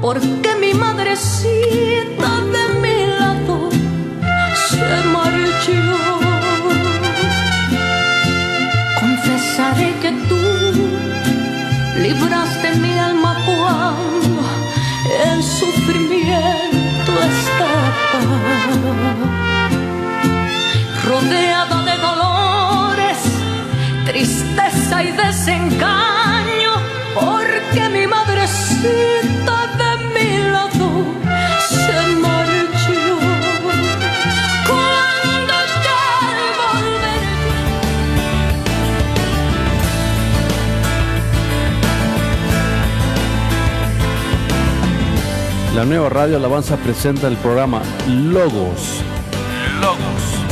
porque mi madrecita de mi lado se marchó. Confesaré que tú libraste mi alma cuando el sufrimiento estaba rodeada de dolores, tristeza y desengaño, porque mi madrecita de mi lado se marchó. Cuando te volveré. La nueva Radio Alabanza presenta el programa Logos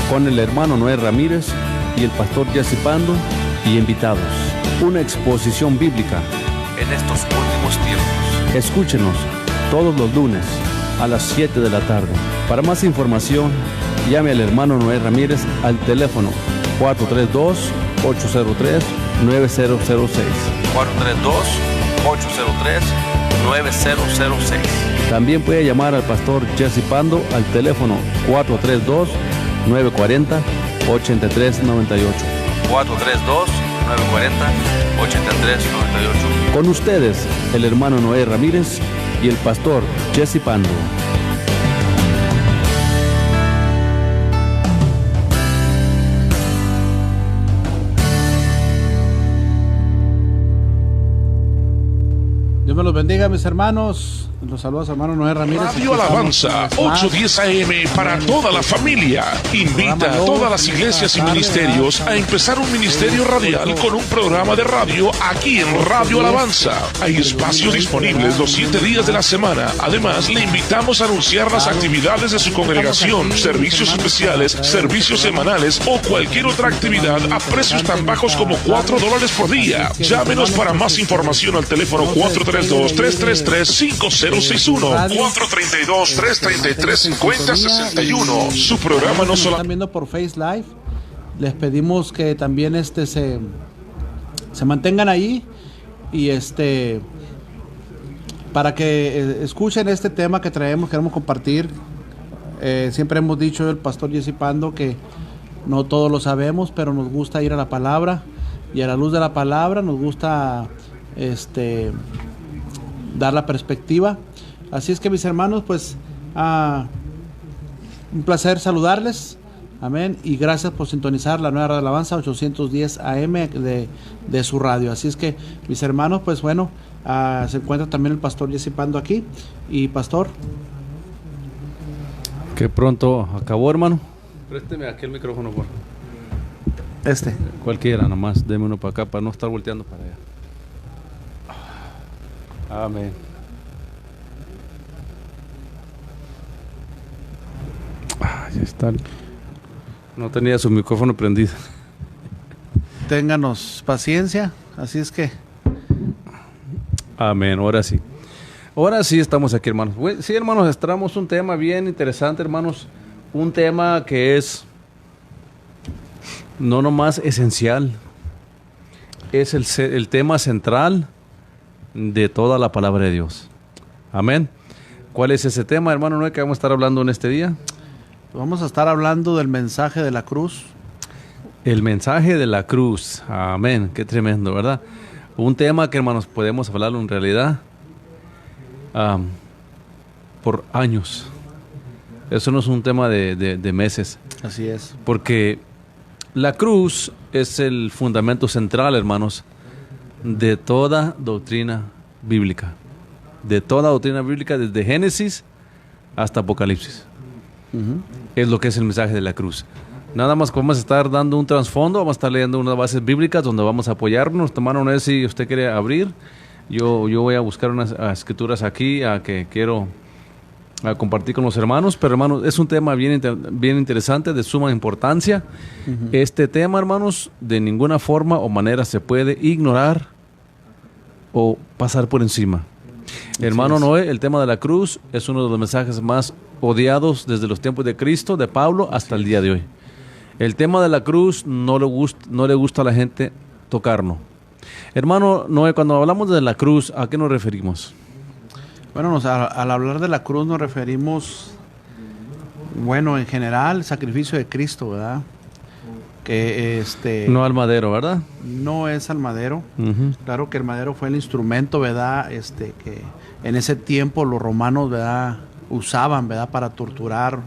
con el hermano Noé Ramírez y el pastor Jesse Pando y invitados. Una exposición bíblica en estos últimos tiempos. Escúchenos todos los lunes a las 7 de la tarde. Para más información, llame al hermano Noé Ramírez al teléfono 432-803-9006. 432-803-9006. También puede llamar al pastor Jesse Pando al teléfono 432-940-8398. 432-940-8398. Con ustedes, el hermano Noé Ramírez y el pastor Jesse Pando. Dios me los bendiga, mis hermanos. Los saludos, hermano Noé Ramírez. Radio Alabanza, 8:10 AM para toda la familia. Invita a todas las iglesias y ministerios a empezar un ministerio radial con un programa de radio aquí en Radio Alabanza. Hay espacios disponibles los 7 días de la semana. Además, le invitamos a anunciar las actividades de su congregación, servicios especiales, servicios semanales o cualquier otra actividad a precios tan bajos como $4 por día. Llámenos para más información al teléfono 432-333-5061, 432-333-5061. Su programa no solo están viendo por Face Live. Les pedimos que también se mantengan ahí y para que escuchen este tema que traemos, queremos compartir. Siempre hemos dicho el pastor Jesse Pando que no todos lo sabemos, pero nos gusta ir a la palabra y a la luz de la palabra nos gusta dar la perspectiva. Así es que, mis hermanos, pues un placer saludarles, amén, y gracias por sintonizar la nueva Radio Alabanza 810 AM de su radio. Así es que, mis hermanos, pues bueno, se encuentra también el pastor Jesse Pando aquí. Y pastor, Que pronto acabó, hermano. Présteme aquel micrófono, por cualquiera, nomás, deme uno para acá para no estar volteando para allá. Amén. Ya está. No tenía su micrófono prendido. ténganos paciencia, así es que. Amén, ahora sí. Ahora sí estamos aquí, hermanos. Sí, hermanos, traemos un tema bien interesante, hermanos. Un tema que es no nomás esencial, es el tema central de toda la palabra de Dios. Amén. ¿Cuál es ese tema, hermano Noé, que vamos a estar hablando en este día? Vamos a estar hablando del mensaje de la cruz. El mensaje de la cruz. Amén. Qué tremendo, ¿verdad? Un tema que, hermanos, podemos hablarlo en realidad por años. Eso no es un tema de meses. Así es. Porque la cruz es el fundamento central, hermanos, de toda doctrina bíblica. De toda doctrina bíblica, desde Génesis hasta Apocalipsis. Es lo que es el mensaje de la cruz. Nada más que vamos a estar dando un trasfondo, vamos a estar leyendo unas bases bíblicas donde vamos a apoyarnos. Hermano, no sé si usted quiere abrir. Yo voy a buscar unas escrituras aquí que quiero compartir con los hermanos. Pero, hermanos, es un tema bien interesante, de suma importancia. Este tema, hermanos, de ninguna forma o manera se puede ignorar o pasar por encima. Hermano Noé, el tema de la cruz es uno de los mensajes más odiados desde los tiempos de Cristo, de Pablo, hasta el día de hoy. El tema de la cruz no le gusta a la gente tocarlo. Hermano Noé, cuando hablamos de la cruz, ¿a qué nos referimos? Bueno, al hablar de la cruz nos referimos, bueno, en general, al sacrificio de Cristo, ¿verdad? Que No al madero, ¿verdad? no es al madero. Ujú. Claro que el madero fue el instrumento, ¿verdad? Que en ese tiempo los romanos, ¿verdad? Usaban, ¿verdad? Para torturar,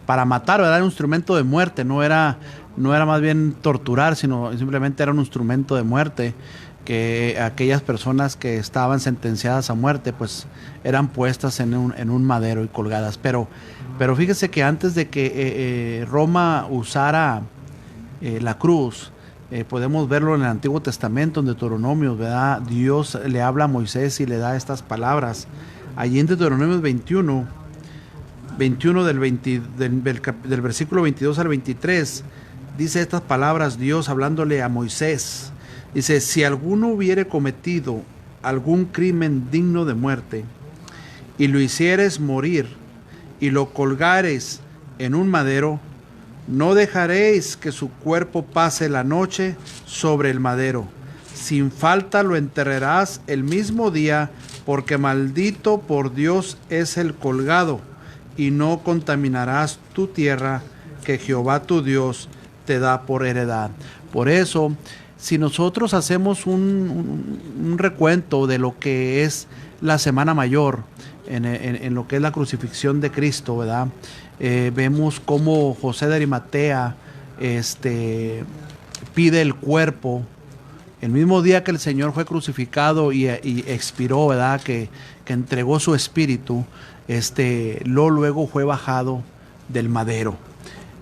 para matar, ¿verdad? Era un instrumento de muerte, no era más bien torturar, sino simplemente era un instrumento de muerte, que aquellas personas que estaban sentenciadas a muerte, pues eran puestas en un madero y colgadas. Pero fíjese que antes de que Roma usara la cruz, podemos verlo en el Antiguo Testamento, en Deuteronomio, ¿verdad? Dios le habla a Moisés y le da estas palabras. Allí en Deuteronomio 21 del versículo 22 al 23, dice estas palabras Dios hablándole a Moisés. Dice: si alguno hubiere cometido algún crimen digno de muerte, y lo hicieres morir, y lo colgares en un madero, no dejaréis que su cuerpo pase la noche sobre el madero. Sin falta lo enterrarás el mismo día, porque maldito por Dios es el colgado, y no contaminarás tu tierra que Jehová tu Dios te da por heredad. Por eso, si nosotros hacemos un recuento de lo que es la Semana Mayor, en lo que es la crucifixión de Cristo, ¿verdad? Vemos cómo José de Arimatea pide el cuerpo el mismo día que el Señor fue crucificado y expiró, ¿verdad? Que entregó su espíritu, luego fue bajado del madero.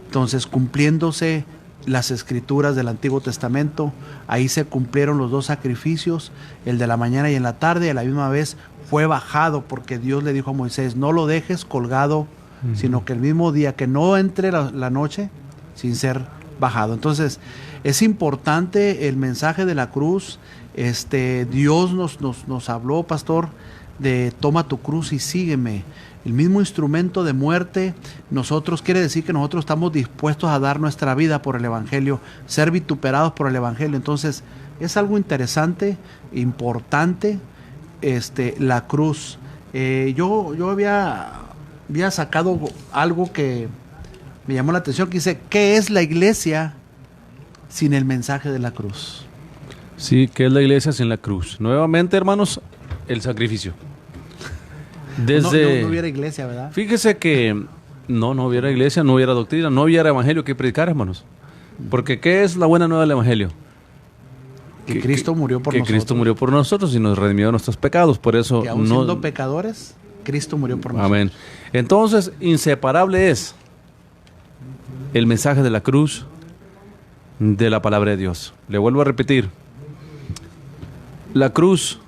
Entonces, cumpliéndose las escrituras del Antiguo Testamento, ahí se cumplieron los dos sacrificios, el de la mañana y en la tarde, y a la misma vez fue bajado, porque Dios le dijo a Moisés: no lo dejes colgado, sino que el mismo día, que no entre la noche sin ser bajado. Entonces, es importante el mensaje de la cruz. Dios nos habló, pastor, de toma tu cruz y sígueme. El mismo instrumento de muerte, quiere decir que nosotros estamos dispuestos a dar nuestra vida por el Evangelio, ser vituperados por el Evangelio. Entonces, es algo interesante, importante, la cruz. Yo había sacado algo que me llamó la atención, que dice: ¿qué es la iglesia sin el mensaje de la cruz? Sí, ¿qué es la iglesia sin la cruz? Nuevamente, hermanos, el sacrificio. No hubiera iglesia, ¿verdad? Fíjese que no hubiera iglesia, no hubiera doctrina, no hubiera evangelio que predicar, hermanos. Porque ¿qué es la buena nueva del evangelio? Que Cristo murió por nosotros. Que Cristo murió por nosotros y nos redimió de nuestros pecados. Por eso, que aún siendo pecadores, Cristo murió por nosotros. Amén. Entonces, inseparable es el mensaje de la cruz de la palabra de Dios. Le vuelvo a repetir: la cruz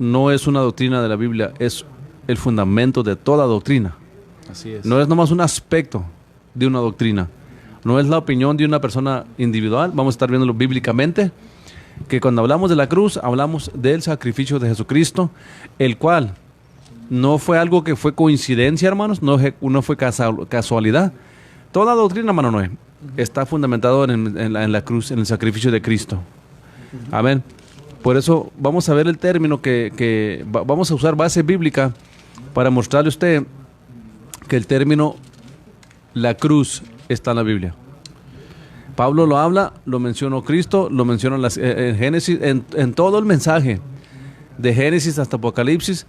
no es una doctrina de la Biblia, es el fundamento de toda doctrina. Así es. No es nomás un aspecto de una doctrina, no es la opinión de una persona individual. Vamos a estar viéndolo bíblicamente, que cuando hablamos de la cruz, hablamos del sacrificio de Jesucristo, el cual no fue algo que fue coincidencia, hermanos, no fue casualidad. Toda doctrina, hermano Noé, está fundamentado en la cruz, en el sacrificio de Cristo. Amén. Por eso vamos a ver el término vamos a usar base bíblica para mostrarle a usted que el término la cruz está en la Biblia. Pablo lo habla, lo mencionó Cristo, lo menciona en Génesis, en todo el mensaje, de Génesis hasta Apocalipsis,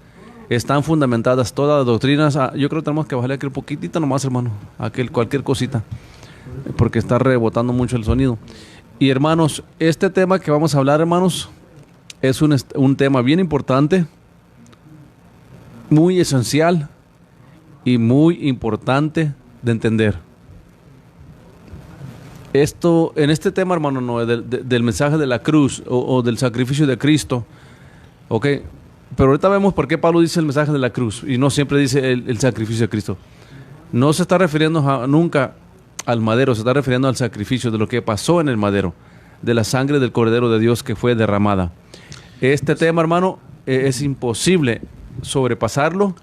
están fundamentadas todas las doctrinas. Yo creo que tenemos que bajarle aquel poquitito nomás, hermano, cualquier cosita, porque está rebotando mucho el sonido. Y hermanos, este tema que vamos a hablar, hermanos, es un tema bien importante, muy esencial y muy importante de entender. En este tema, hermano, no, del mensaje de la cruz o del sacrificio de Cristo, ok, pero ahorita vemos por qué Pablo dice el mensaje de la cruz y no siempre dice el sacrificio de Cristo. No se está refiriendo nunca al madero, se está refiriendo al sacrificio de lo que pasó en el madero, de la sangre del Cordero de Dios que fue derramada. Este tema, hermano, es imposible sobrepasarlo,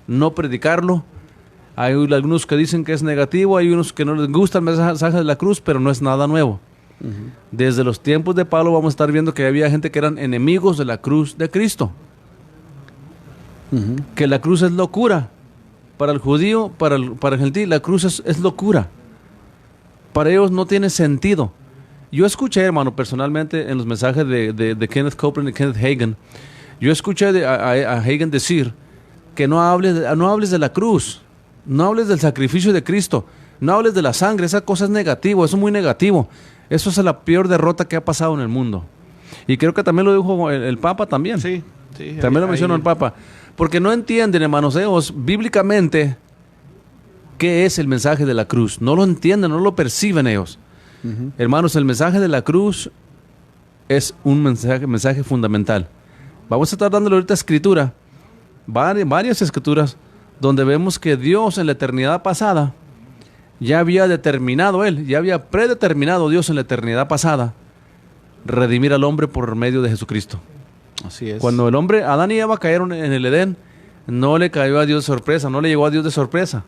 no predicarlo. Hay algunos que dicen que es negativo, hay unos que no les gusta el mensaje de la cruz, pero no es nada nuevo. Desde los tiempos de Pablo vamos a estar viendo que había gente que eran enemigos de la cruz de Cristo. que la cruz es locura. Para el judío, para el gentil, la cruz es locura. Para ellos no tiene sentido. Yo escuché, hermano, personalmente en los mensajes de Kenneth Copeland y Kenneth Hagin, yo escuché a Hagin decir que no hables de la cruz, no hables del sacrificio de Cristo, no hables de la sangre, esa cosa es negativo, eso es muy negativo. Eso es la peor derrota que ha pasado en el mundo. Y creo que también lo dijo el Papa también. Sí. También lo mencionó el Papa. Porque no entienden, hermanos, ellos bíblicamente qué es el mensaje de la cruz. No lo entienden, no lo perciben ellos. Hermanos, el mensaje de la cruz es un mensaje fundamental. Vamos a estar dándole ahorita escritura, varias escrituras, donde vemos que Dios en la eternidad pasada ya había determinado ya había predeterminado Dios en la eternidad pasada redimir al hombre por medio de Jesucristo. Así es. Cuando el hombre, Adán y Eva cayeron en el Edén, no le cayó a Dios de sorpresa, no le llegó a Dios de sorpresa.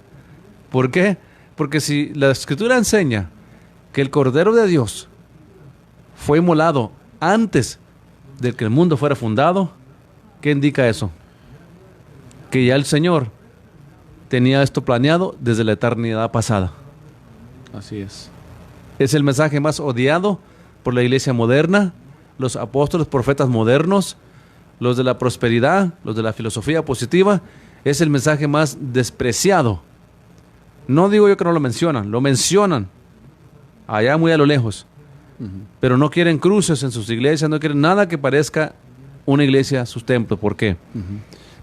¿Por qué? Porque si la Escritura enseña que el Cordero de Dios fue inmolado antes de que el mundo fuera fundado, ¿qué indica eso? Que ya el Señor tenía esto planeado desde la eternidad pasada. Así es. Es el mensaje más odiado por la iglesia moderna, los apóstoles, profetas modernos, los de la prosperidad, los de la filosofía positiva. Es el mensaje más despreciado. No digo yo que no lo mencionan allá muy a lo lejos, pero no quieren cruces en sus iglesias, no quieren nada que parezca una iglesia, sus templos. ¿Por qué?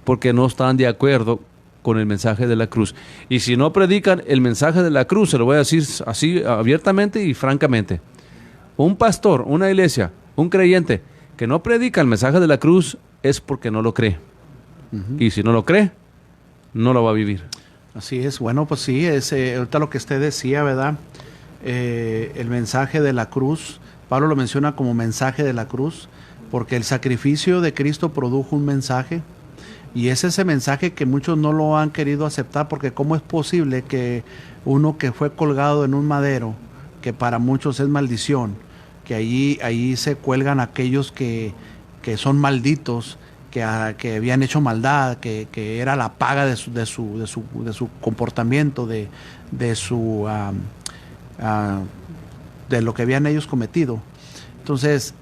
Porque no están de acuerdo con el mensaje de la cruz. Y si no predican el mensaje de la cruz, se lo voy a decir así abiertamente y francamente, un pastor, una iglesia, un creyente que no predica el mensaje de la cruz es porque no lo cree. Y si no lo cree, no lo va a vivir. Así es. Bueno, pues sí, ahorita lo que usted decía, ¿verdad? El mensaje de la cruz, Pablo lo menciona como mensaje de la cruz, porque el sacrificio de Cristo produjo un mensaje, y es ese mensaje que muchos no lo han querido aceptar, porque ¿cómo es posible que uno que fue colgado en un madero, que para muchos es maldición, que allí se cuelgan aquellos que son malditos, que habían hecho maldad, que era la paga de su comportamiento, de lo que habían ellos cometido? Entonces,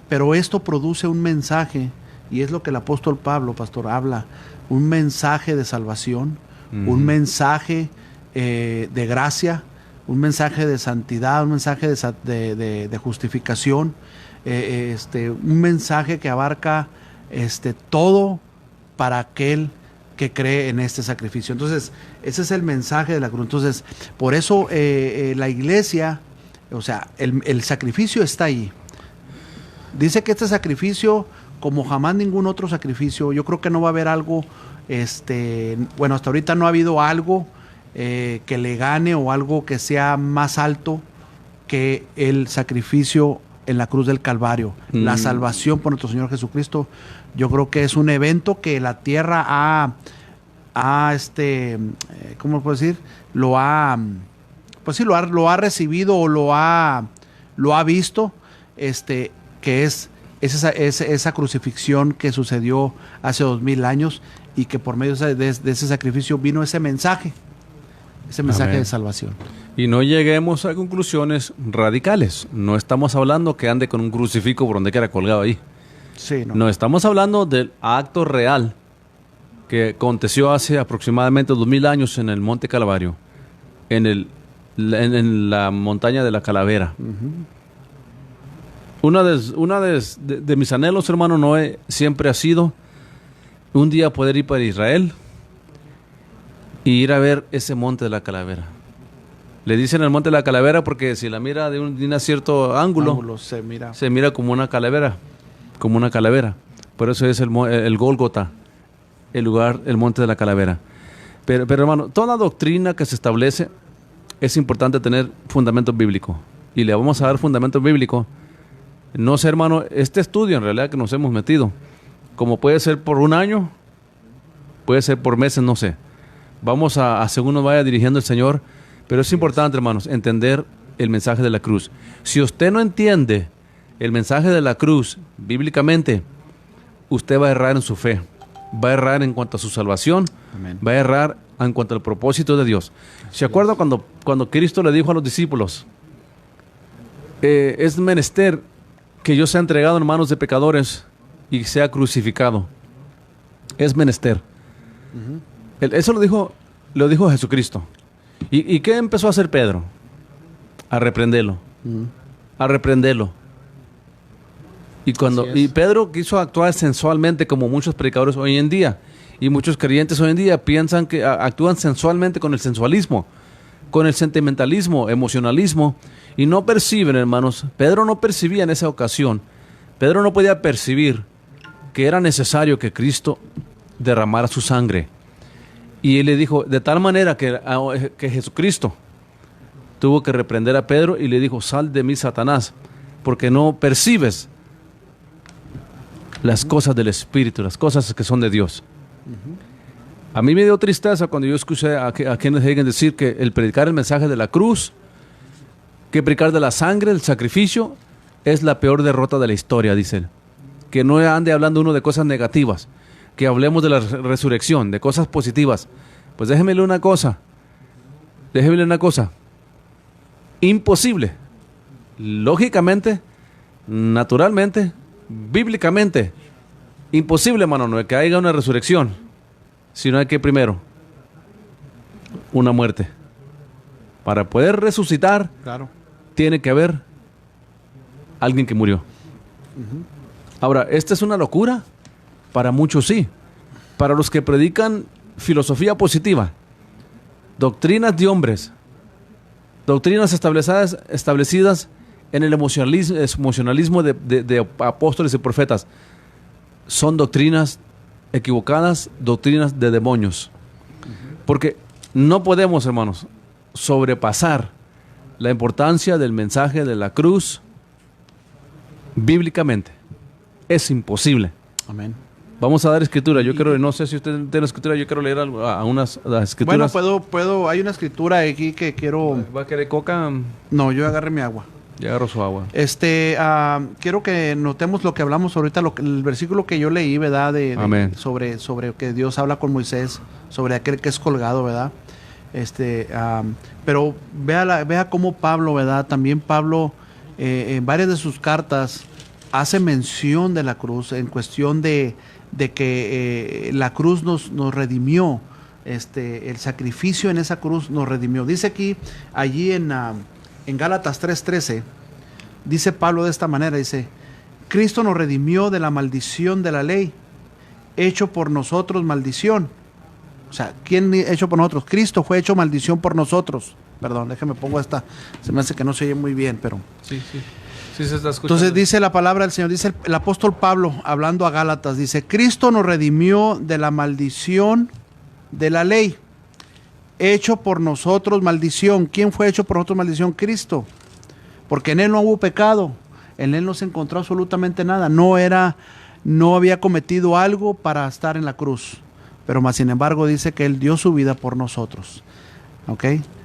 pero esto produce un mensaje, y es lo que el apóstol Pablo, pastor, habla, un mensaje de salvación, un mensaje de gracia, un mensaje de santidad, un mensaje de justificación, un mensaje que abarca todo para aquel que cree en este sacrificio. Entonces, ese es el mensaje de la cruz. Entonces, por eso la iglesia, o sea, el sacrificio está ahí. Dice que este sacrificio, como jamás ningún otro sacrificio, yo creo que no va a haber algo, bueno, hasta ahorita no ha habido algo que le gane, o algo que sea más alto que el sacrificio en la cruz del Calvario. La salvación por nuestro Señor Jesucristo, yo creo que es un evento que la tierra ¿cómo puedo decir? Lo ha recibido, o lo ha visto, que es esa crucifixión que sucedió hace 2000 años, y que por medio de ese sacrificio vino ese mensaje de salvación. Y no lleguemos a conclusiones radicales. No estamos hablando que ande con un crucifijo por donde quiera colgado ahí. Sí, no. No, estamos hablando del acto real que aconteció hace aproximadamente 2000 años en el Monte Calvario, en la montaña de la Calavera. Una de mis anhelos, hermano Noé, siempre ha sido un día poder ir para Israel y ir a ver ese Monte de la Calavera. Le dicen el Monte de la Calavera porque si la mira de un cierto ángulo se mira como una calavera. Por eso es el Gólgota, el lugar, el Monte de la Calavera. Pero hermano, toda doctrina que se establece es importante tener fundamento bíblico. Y le vamos a dar fundamento bíblico. No sé, hermano, este estudio en realidad que nos hemos metido, como puede ser por un año, puede ser por meses, no sé. Vamos a según nos vaya dirigiendo el Señor. Pero es importante, hermanos, entender el mensaje de la cruz. Si usted no entiende el mensaje de la cruz bíblicamente, usted va a errar en su fe. va a errar en cuanto a su salvación, Amén. va a errar en cuanto al propósito de Dios. ¿Se acuerda cuando Cristo le dijo a los discípulos, es menester que yo sea entregado en manos de pecadores y sea crucificado? Es menester. Eso lo dijo Jesucristo. ¿Y qué empezó a hacer Pedro? A reprenderlo. A reprenderlo. Y Pedro quiso actuar sensualmente, como muchos predicadores hoy en día. Y muchos creyentes hoy en día piensan que actúan sensualmente con el sensualismo, con el sentimentalismo, emocionalismo, y no perciben, hermanos. Pedro no percibía en esa ocasión. Pedro no podía percibir que era necesario que Cristo derramara su sangre. Y él le dijo, de tal manera que Jesucristo tuvo que reprender a Pedro y le dijo, sal de mí, Satanás, porque no percibes las cosas del Espíritu, las cosas que son de Dios. A mí me dio tristeza cuando yo escuché a quienes lleguen decir que el predicar el mensaje de la cruz, que predicar de la sangre, el sacrificio, es la peor derrota de la historia, dice él. Que no ande hablando uno de cosas negativas, que hablemos de la resurrección, de cosas positivas. Pues déjeme una cosa, imposible, lógicamente, naturalmente, bíblicamente, imposible, hermano, no es que haya una resurrección, sino hay que primero una muerte. Para poder resucitar, Claro. tiene que haber alguien que murió. Ahora, ¿esta es una locura? Para muchos sí. Para los que predican filosofía positiva, doctrinas de hombres, doctrinas establecidas en el emocionalismo de apóstoles y profetas, son doctrinas equivocadas, doctrinas de demonios. Porque no podemos, hermanos, sobrepasar la importancia del mensaje de la cruz bíblicamente. Es imposible. Amén. Vamos a dar escritura. Yo quiero, no sé si usted tiene escritura, yo quiero leer unas escrituras. Bueno, puedo, hay una escritura aquí que quiero... ¿Va a querer coca? No, yo agarré mi agua. Ya agarro su agua. Quiero que notemos lo que hablamos ahorita, el versículo que yo leí, ¿verdad? Amén. Sobre que Dios habla con Moisés, sobre aquel que es colgado, ¿verdad? Pero vea cómo Pablo, ¿verdad? También Pablo, en varias de sus cartas, hace mención de la cruz, en cuestión de que la cruz nos redimió, el sacrificio en esa cruz nos redimió. Dice aquí, allí en Gálatas 3:13, dice Pablo de esta manera, dice, Cristo nos redimió de la maldición de la ley, hecho por nosotros maldición. O sea, ¿quién hecho por nosotros? Cristo fue hecho maldición por nosotros. Perdón, déjame pongo esta, se me hace que no se oye muy bien, pero... Sí, sí. Sí se está escuchando. Entonces dice la palabra del Señor, dice el apóstol Pablo, hablando a Gálatas, dice, Cristo nos redimió de la maldición de la ley, hecho por nosotros maldición. ¿Quién fue hecho por nosotros maldición? Cristo. Porque en Él no hubo pecado, en Él no se encontró absolutamente nada, no había cometido algo para estar en la cruz, pero más sin embargo dice que Él dio su vida por nosotros. ¿Ok?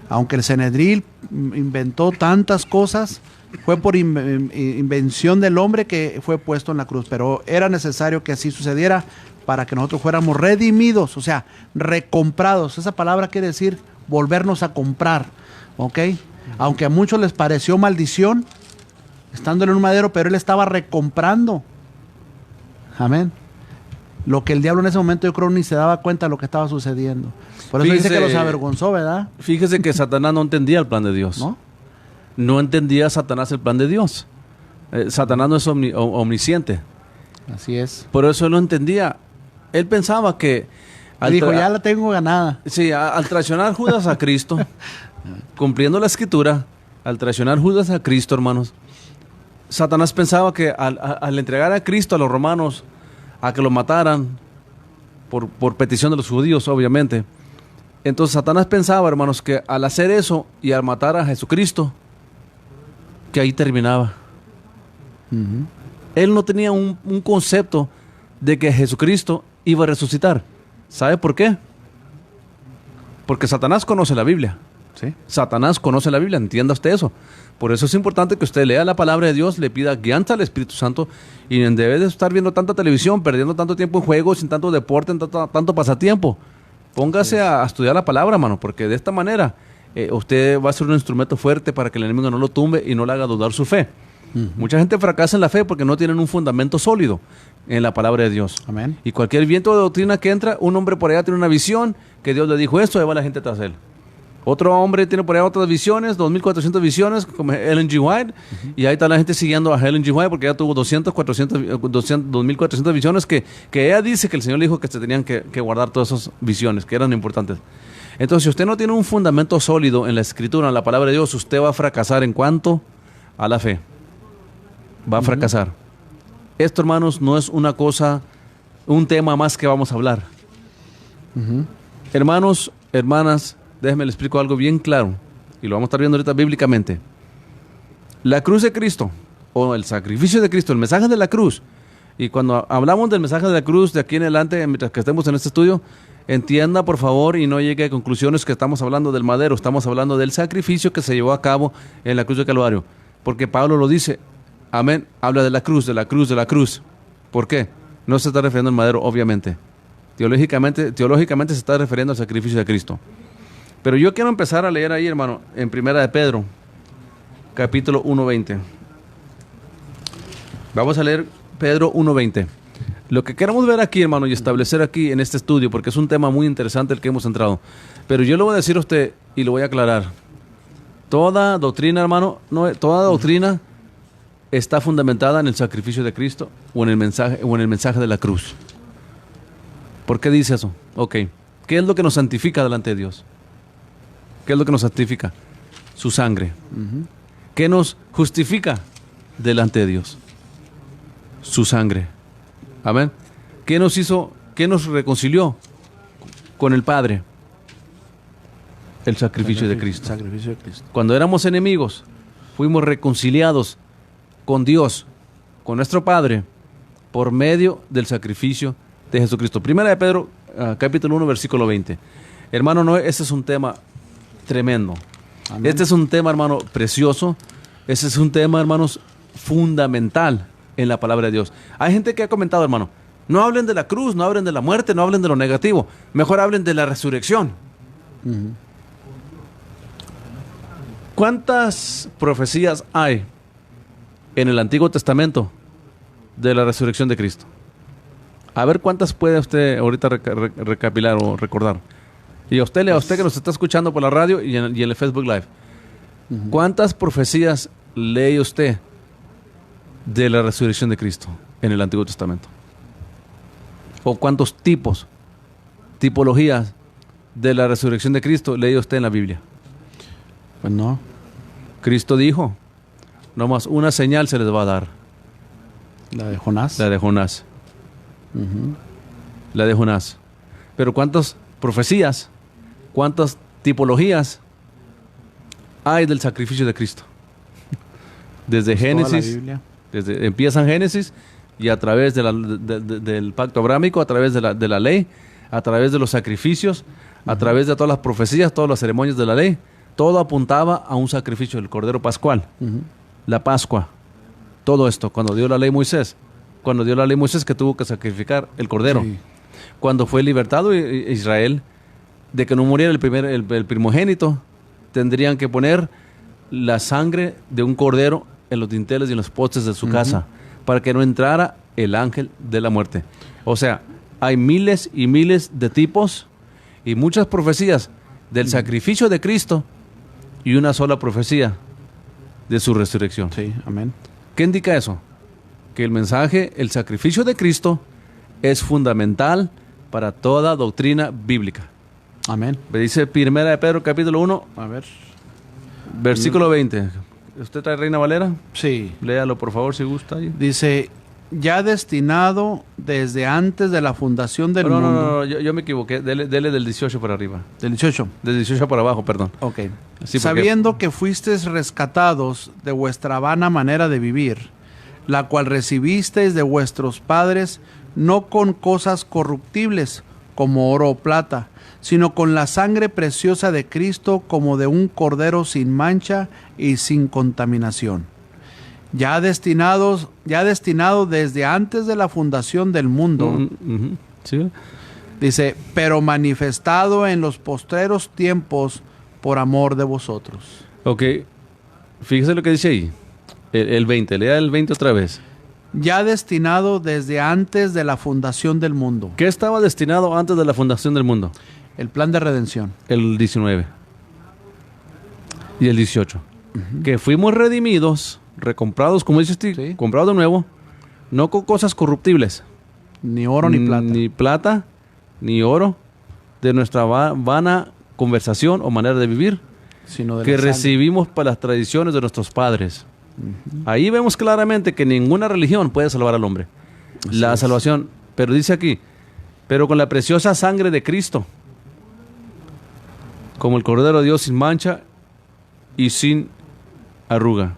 Aunque el Sanedrín inventó tantas cosas, fue por invención del hombre que fue puesto en la cruz, pero era necesario que así sucediera para que nosotros fuéramos redimidos, o sea, recomprados. Esa palabra quiere decir volvernos a comprar, ¿ok? Aunque a muchos les pareció maldición, estando en un madero, pero Él estaba recomprando. Amén. Lo que el diablo en ese momento yo creo ni se daba cuenta de lo que estaba sucediendo. Por eso dice que los avergonzó, ¿verdad? Fíjese que Satanás no entendía el plan de Dios. No entendía Satanás el plan de Dios. Satanás no es omnisciente. Así es. Por eso él no entendía. Él pensaba que... Dijo, ya la tengo ganada. Sí, al traicionar Judas a Cristo, cumpliendo la escritura, al traicionar Judas a Cristo, hermanos, Satanás pensaba que al entregar a Cristo a los romanos, a que lo mataran, por petición de los judíos, obviamente, entonces Satanás pensaba, hermanos, que al hacer eso y al matar a Jesucristo, que ahí terminaba. Él no tenía un concepto de que Jesucristo iba a resucitar. ¿Sabe por qué? Porque Satanás conoce la Biblia. Sí. Satanás conoce la Biblia, entienda usted eso. Por eso es importante que usted lea la palabra de Dios, le pida guianza al Espíritu Santo y en vez de estar viendo tanta televisión, perdiendo tanto tiempo en juegos, sin tanto deporte, en tanto pasatiempo. Póngase a estudiar la palabra, hermano, porque de esta manera usted va a ser un instrumento fuerte para que el enemigo no lo tumbe y no le haga dudar su fe. Mucha gente fracasa en la fe porque no tienen un fundamento sólido en la palabra de Dios. Amén. Y cualquier viento de doctrina que entra, un hombre por allá tiene una visión que Dios le dijo esto, ahí va la gente tras él. Otro hombre tiene por allá otras visiones, 2.400 visiones, como Ellen G. White, y ahí está la gente siguiendo a Ellen G. White porque ella tuvo 2.400 visiones que ella dice que el Señor le dijo que se tenían que guardar todas esas visiones, que eran importantes. Entonces, si usted no tiene un fundamento sólido en la Escritura, en la palabra de Dios, usted va a fracasar en cuanto a la fe. Va a fracasar. Esto, hermanos, no es una cosa, un tema más que vamos a hablar. Hermanos, hermanas, déjenme les explico algo bien claro, y lo vamos a estar viendo ahorita bíblicamente. La cruz de Cristo, o el sacrificio de Cristo, el mensaje de la cruz, y cuando hablamos del mensaje de la cruz de aquí en adelante, mientras que estemos en este estudio, entienda por favor y no llegue a conclusiones que estamos hablando del madero, estamos hablando del sacrificio que se llevó a cabo en la cruz de Calvario, porque Pablo lo dice, amén, habla de la cruz, de la cruz, de la cruz. ¿Por qué? No se está refiriendo al madero, obviamente. Teológicamente se está refiriendo al sacrificio de Cristo. Pero yo quiero empezar a leer ahí, hermano, en Primera de Pedro, capítulo 1:20. Vamos a leer Pedro 1:20. Lo que queremos ver aquí, hermano, y establecer aquí en este estudio, porque es un tema muy interesante el que hemos entrado. Pero yo le voy a decir a usted y lo voy a aclarar. Toda doctrina, hermano, toda doctrina está fundamentada en el sacrificio de Cristo o en el mensaje de la cruz. ¿Por qué dice eso? Ok. ¿Qué es lo que nos santifica delante de Dios? ¿Qué es lo que nos santifica? Su sangre. ¿Qué nos justifica delante de Dios? Su sangre. Amén. ¿Qué nos hizo? ¿Qué nos reconcilió con el Padre? El sacrificio de Cristo. Cuando éramos enemigos, fuimos reconciliados con Dios, con nuestro Padre, por medio del sacrificio de Jesucristo. Primera de Pedro, capítulo 1, versículo 20. Hermano, no, ese es un tema tremendo. Amén. Este es un tema, hermano, precioso. Ese es un tema, hermanos, fundamental en la palabra de Dios. Hay gente que ha comentado, hermano, no hablen de la cruz, no hablen de la muerte, no hablen de lo negativo. Mejor hablen de la resurrección. ¿Cuántas profecías hay en el Antiguo Testamento de la resurrección de Cristo? A ver cuántas puede usted ahorita recapilar o recordar. Y a usted que nos está escuchando por la radio y en el Facebook Live, ¿cuántas profecías lee usted de la resurrección de Cristo en el Antiguo Testamento? ¿O cuántos tipologías de la resurrección de Cristo lee usted en la Biblia? Pues no. Cristo dijo, nomás una señal se les va a dar. La de Jonás. La de Jonás. La de Jonás. Pero ¿cuántas profecías, cuántas tipologías hay del sacrificio de Cristo? Desde pues Génesis, empieza en Génesis y a través del pacto abrámico, a través de la ley, a través de los sacrificios, a través de todas las profecías, todas las ceremonias de la ley, todo apuntaba a un sacrificio del Cordero Pascual, la Pascua, todo esto, cuando dio la ley Moisés que tuvo que sacrificar el Cordero, cuando fue libertado Israel de que no muriera el primogénito, tendrían que poner la sangre de un cordero en los dinteles y en los postes de su casa, para que no entrara el ángel de la muerte. O sea, hay miles y miles de tipos y muchas profecías del sacrificio de Cristo y una sola profecía de su resurrección. Sí, amén. ¿Qué indica eso? Que el mensaje, el sacrificio de Cristo es fundamental para toda doctrina bíblica. Amén. Me dice Primera de Pedro, capítulo 1, A ver. versículo 20. ¿Usted trae Reina Valera? Sí. Léalo, por favor, si gusta. Dice, ya destinado desde antes de la fundación del mundo. No, yo me equivoqué. Dele del 18 para arriba. Del 18. Del 18 para abajo, perdón. Ok. Sí, porque- Sabiendo que fuisteis rescatados de vuestra vana manera de vivir, la cual recibisteis de vuestros padres, no con cosas corruptibles, como oro o plata, sino con la sangre preciosa de Cristo, como de un cordero sin mancha y sin contaminación. Ya destinado desde antes de la fundación del mundo, ¿Sí? dice, pero manifestado en los postreros tiempos por amor de vosotros. Ok, fíjese lo que dice ahí. El 20, lea el 20 otra vez. Ya destinado desde antes de la fundación del mundo. ¿Qué estaba destinado antes de la fundación del mundo? El plan de redención. El 19 y el 18. Que fuimos redimidos, recomprados, como dice usted, Sí. comprados de nuevo, no con cosas corruptibles. Ni oro ni plata. Ni plata, ni oro, de nuestra vana conversación o manera de vivir, Sino de que la sangre. recibimos para las tradiciones de nuestros padres. Ahí vemos claramente que ninguna religión puede salvar al hombre. La salvación, pero dice aquí, pero con la preciosa sangre de Cristo, como el Cordero de Dios sin mancha y sin arruga.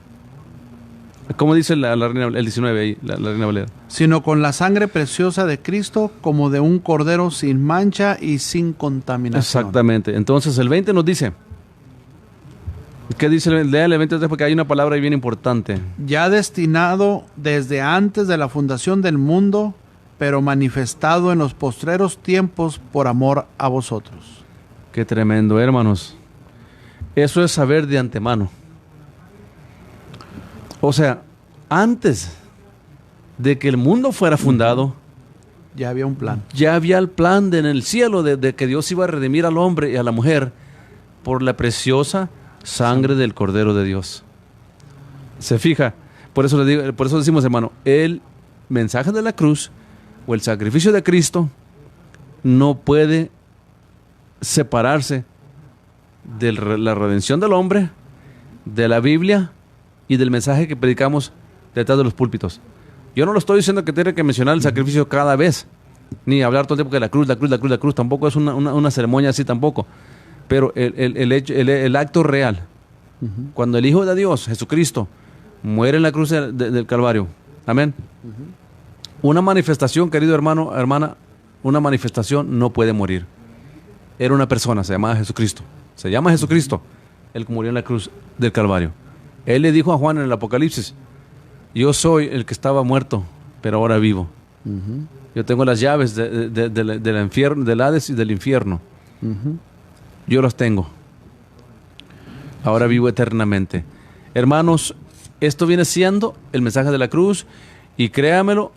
¿Cómo dice la reina, el 19 ahí, la Reina Valera? Sino con la sangre preciosa de Cristo, como de un cordero sin mancha y sin contaminación. Exactamente. Entonces el 20 nos dice, ¿qué dice? Lea el 23 porque hay una palabra ahí bien importante. Ya destinado desde antes de la fundación del mundo, pero manifestado en los postreros tiempos por amor a vosotros. Qué tremendo, hermanos. Eso es saber de antemano. O sea, antes de que el mundo fuera fundado, Ya había un plan. ya había el plan en el cielo de que Dios iba a redimir al hombre y a la mujer por la preciosa sangre del Cordero de Dios. Se fija, por eso decimos, hermano, el mensaje de la cruz o el sacrificio de Cristo no puede separarse de la redención del hombre, de la Biblia y del mensaje que predicamos detrás de los púlpitos. Yo no lo estoy diciendo que tiene que mencionar el sacrificio cada vez, ni hablar todo el tiempo de la cruz, tampoco es una ceremonia así tampoco. Pero el acto real, cuando el Hijo de Dios, Jesucristo, muere en la cruz del Calvario, amén. Una manifestación, querido hermano, hermana, una manifestación no puede morir. Era una persona, se llamaba Jesucristo. Se llama Jesucristo, el que murió en la cruz del Calvario. Él le dijo a Juan en el Apocalipsis, yo soy el que estaba muerto, pero ahora vivo. Yo tengo las llaves del infierno, del Hades y del infierno. Yo los tengo. Ahora vivo eternamente. Hermanos, esto viene siendo el mensaje de la cruz y créamelo,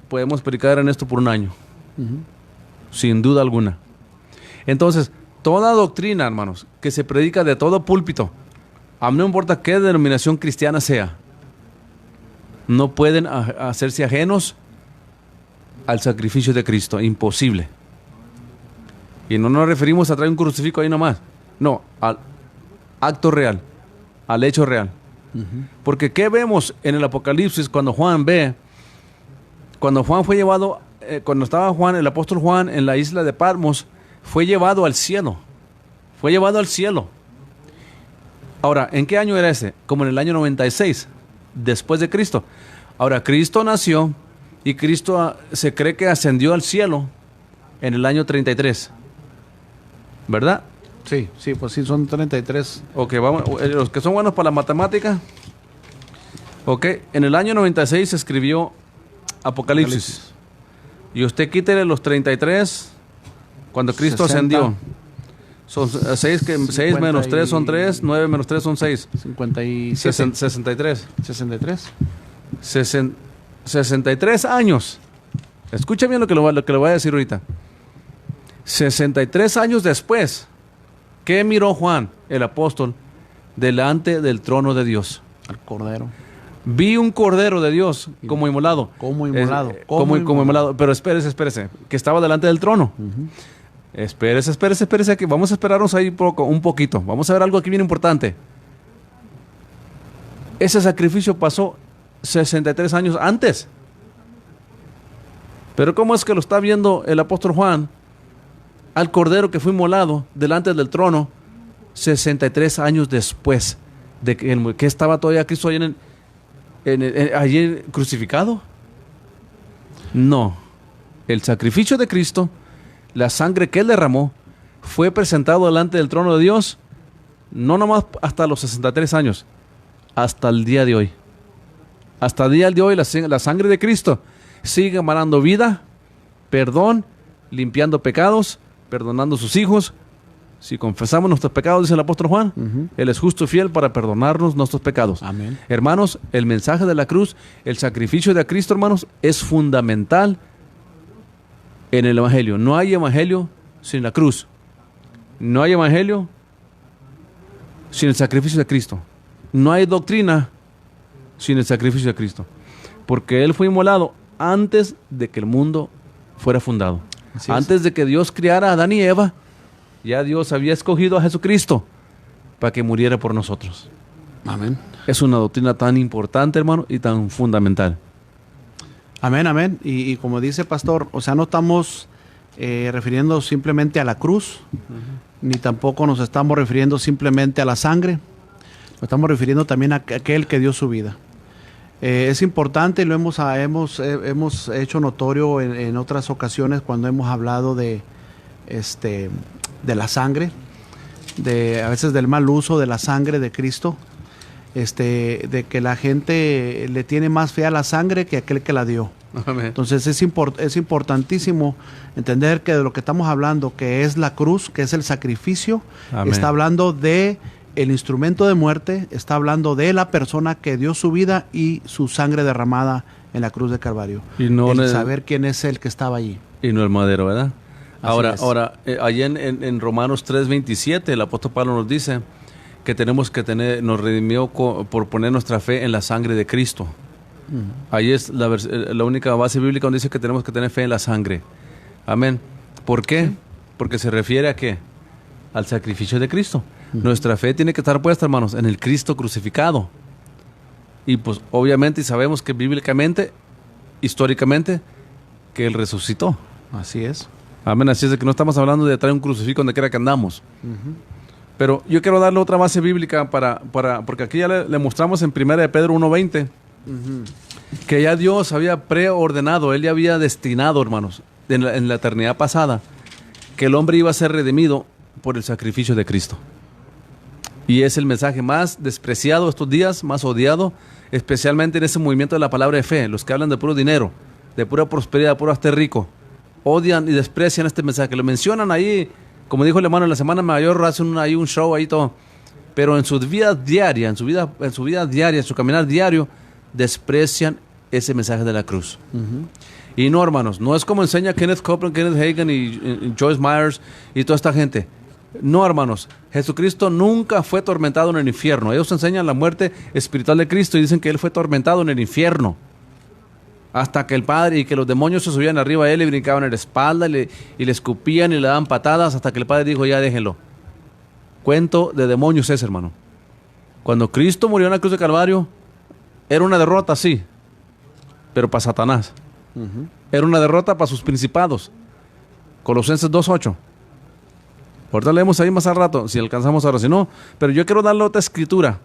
podemos predicar en esto por un año. Sin duda alguna. Entonces, toda doctrina, hermanos, que se predica de todo púlpito, a mí no importa qué denominación cristiana sea, no pueden hacerse ajenos al sacrificio de Cristo. Imposible. Y no nos referimos a traer un crucifijo ahí nomás. No, al acto real, al hecho real. Porque ¿qué vemos en el Apocalipsis cuando Juan fue llevado, cuando estaba Juan, el apóstol Juan, en la isla de Patmos, fue llevado al cielo. Fue llevado al cielo. Ahora, ¿en qué año era ese? Como en el año 96, después de Cristo. Ahora, Cristo nació y Cristo se cree que ascendió al cielo en el año 33. ¿Verdad? Sí, pues sí, son 33. Ok, vamos, los que son buenos para la matemática. Ok, en el año 96 se escribió Apocalipsis. Y usted quítele los 33 cuando Cristo 60. ascendió. Son 6 menos 3 son 3, 9 menos 3 son 6. 57. 63. 63. 63 años. Escucha bien lo que le voy a decir ahorita. 63 años después, ¿qué miró Juan, el apóstol, delante del trono de Dios? Al cordero. Vi un cordero de Dios como inmolado. Como inmolado. Como inmolado. Pero espérese, que estaba delante del trono. Espérese, aquí. Vamos a esperarnos ahí un poquito. Vamos a ver algo aquí bien importante. Ese sacrificio pasó 63 años antes. Pero ¿cómo es que lo está viendo el apóstol Juan al cordero que fue inmolado delante del trono 63 años después de que estaba todavía Cristo allí crucificado? No. El sacrificio de Cristo la sangre que Él derramó, fue presentado delante del trono de Dios, no nomás hasta los 63 años, hasta el día de hoy. Hasta el día de hoy la sangre de Cristo sigue emanando vida, perdón, limpiando pecados, perdonando a sus hijos. Si confesamos nuestros pecados, dice el apóstol Juan, Él es justo y fiel para perdonarnos nuestros pecados. Amén. Hermanos, el mensaje de la cruz, el sacrificio de Cristo, hermanos, es fundamental en el Evangelio. No hay Evangelio sin la cruz. No hay Evangelio sin el sacrificio de Cristo. No hay doctrina sin el sacrificio de Cristo. Porque Él fue inmolado antes de que el mundo fuera fundado. Antes de que Dios criara a Adán y Eva, ya Dios había escogido a Jesucristo para que muriera por nosotros. Amén. Es una doctrina tan importante, hermano, y tan fundamental. Amén, amén. Y como dice pastor, o sea, no estamos refiriendo simplemente a la cruz, ni tampoco nos estamos refiriendo simplemente a la sangre. Nos estamos refiriendo también a aquel que dio su vida. Es importante, y lo hemos hecho notorio en otras ocasiones cuando hemos hablado de la sangre, a veces del mal uso de la sangre de Cristo, de que la gente le tiene más fe a la sangre que a aquel que la dio. Amén. Entonces es importantísimo entender que de lo que estamos hablando, que es la cruz, que es el sacrificio, Amén. está hablando de el instrumento de muerte, está hablando de la persona que dio su vida y su sangre derramada en la cruz de Calvario. Y no el saber quién es el que estaba allí. Y no el madero, ¿verdad? Así es. Allí en Romanos 3:27, el apóstol Pablo nos dice que tenemos que nos redimió por poner nuestra fe en la sangre de Cristo. Ahí es la única base bíblica donde dice que tenemos que tener fe en la sangre. Amén. ¿Por qué? Porque se refiere a ¿qué? Al sacrificio de Cristo. Nuestra fe tiene que estar puesta, hermanos, en el Cristo crucificado. Y pues obviamente sabemos que bíblicamente, históricamente, que Él resucitó. Así es. Amén. Así es de que no estamos hablando de traer un crucifijo donde quiera que andamos. Pero yo quiero darle otra base bíblica porque aquí ya le mostramos en 1 de Pedro 1:20 que ya Dios había preordenado, Él ya había destinado, hermanos, en la eternidad pasada, que el hombre iba a ser redimido por el sacrificio de Cristo. Y es el mensaje más despreciado estos días, más odiado, especialmente en ese movimiento de la palabra de fe. Los que hablan de puro dinero, de pura prosperidad, de puro hazte rico, odian y desprecian este mensaje. Lo mencionan ahí, como dijo el hermano, en la Semana Mayor hacen ahí un show ahí todo. Pero en su vida diaria, en su caminar diario, desprecian ese mensaje de la cruz. Y no, hermanos, no es como enseña Kenneth Copeland, Kenneth Hagin y Joyce Myers y toda esta gente. No, hermanos, Jesucristo nunca fue atormentado en el infierno. Ellos enseñan la muerte espiritual de Cristo y dicen que Él fue atormentado en el infierno. Hasta que el Padre y que los demonios se subían arriba de Él y brincaban en la espalda y le escupían y le daban patadas hasta que el Padre dijo, ya déjenlo. Cuento de demonios es, hermano. Cuando Cristo murió en la cruz de Calvario, era una derrota, sí, pero para Satanás. Era una derrota para sus principados. Colosenses 2:8. Ahorita leemos ahí más al rato, si alcanzamos ahora, si no. Pero yo quiero darle otra escritura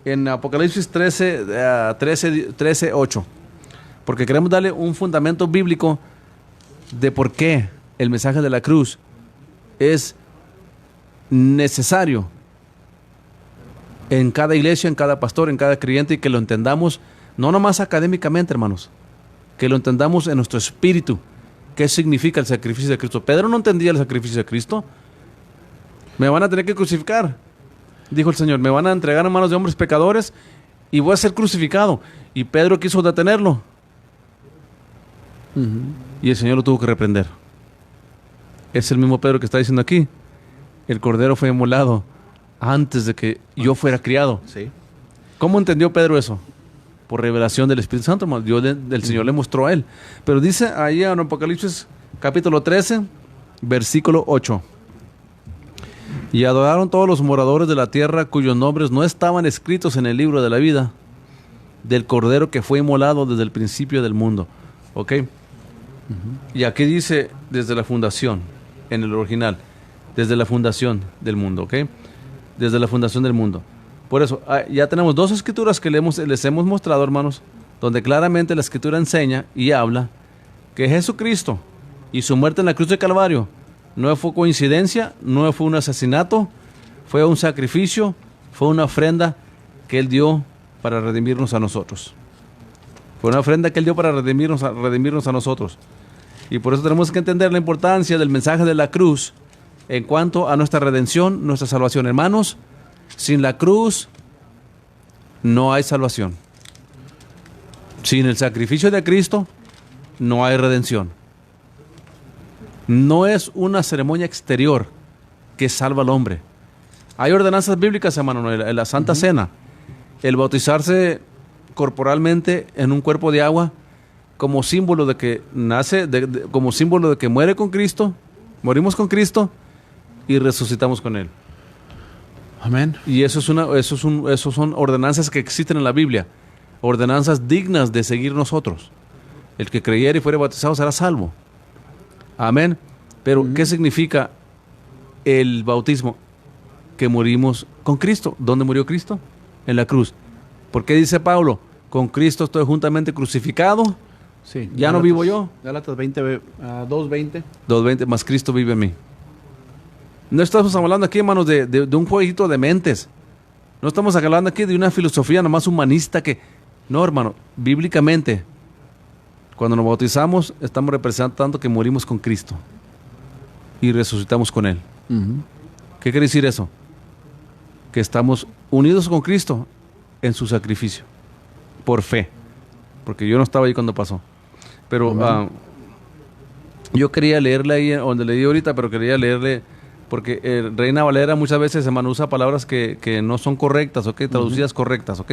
en Apocalipsis 13:8. Porque queremos darle un fundamento bíblico de por qué el mensaje de la cruz es necesario en cada iglesia, en cada pastor, en cada creyente, y que lo entendamos no nomás académicamente, hermanos, que lo entendamos en nuestro espíritu. ¿Qué significa el sacrificio de Cristo? Pedro no entendía el sacrificio de Cristo. Me van a tener que crucificar, dijo el Señor. Me van a entregar en manos de hombres pecadores y voy a ser crucificado. Y Pedro quiso detenerlo. Y el Señor lo tuvo que reprender. Es el mismo Pedro que está diciendo aquí. El Cordero fue inmolado antes de que yo fuera criado. Sí. ¿Cómo entendió Pedro eso? Por revelación del Espíritu Santo, hermano. Dios del Señor le mostró a él. Pero dice ahí en Apocalipsis capítulo 13, versículo 8. Y adoraron todos los moradores de la tierra cuyos nombres no estaban escritos en el libro de la vida del Cordero que fue inmolado desde el principio del mundo. ¿Ok? Y aquí dice desde la fundación, en el original, desde la fundación del mundo. ¿Ok? Desde la fundación del mundo. Por eso, ya tenemos dos escrituras que les hemos mostrado, hermanos, donde claramente la escritura enseña y habla que Jesucristo y su muerte en la cruz de Calvario No fue coincidencia, no fue un asesinato, fue un sacrificio, fue una ofrenda que Él dio para redimirnos a nosotros. Fue una ofrenda que Él dio para redimirnos a nosotros. Y por eso tenemos que entender la importancia del mensaje de la cruz en cuanto a nuestra redención, nuestra salvación. Hermanos, sin la cruz no hay salvación. Sin el sacrificio de Cristo no hay redención. No es una ceremonia exterior que salva al hombre. Hay ordenanzas bíblicas, hermano, en la Santa Cena. El bautizarse corporalmente en un cuerpo de agua como símbolo de que nace, como símbolo de que muere con Cristo, morimos con Cristo y resucitamos con Él. Amén. Y eso son ordenanzas que existen en la Biblia, ordenanzas dignas de seguir nosotros. El que creyera y fuera bautizado será salvo. Amén. Pero ¿qué significa el bautismo? Que morimos con Cristo. ¿Dónde murió Cristo? En la cruz. ¿Por qué dice Pablo? Con Cristo estoy juntamente crucificado. Sí. Ya no vivo yo. Gálatas 2:20. 2:20, más Cristo vive en mí. No estamos hablando aquí, hermanos, de un jueguito de mentes. No estamos hablando aquí de una filosofía nomás humanista que... No, hermano, bíblicamente, cuando nos bautizamos, estamos representando que morimos con Cristo y resucitamos con Él. ¿Qué quiere decir eso? Que estamos unidos con Cristo en su sacrificio, por fe. Porque yo no estaba ahí cuando pasó. Pero yo quería leerle ahí donde leí ahorita, pero quería leerle... Porque Reina Valera muchas veces, hermano, usa palabras que no son correctas, ¿ok? Traducidas correctas, ¿ok?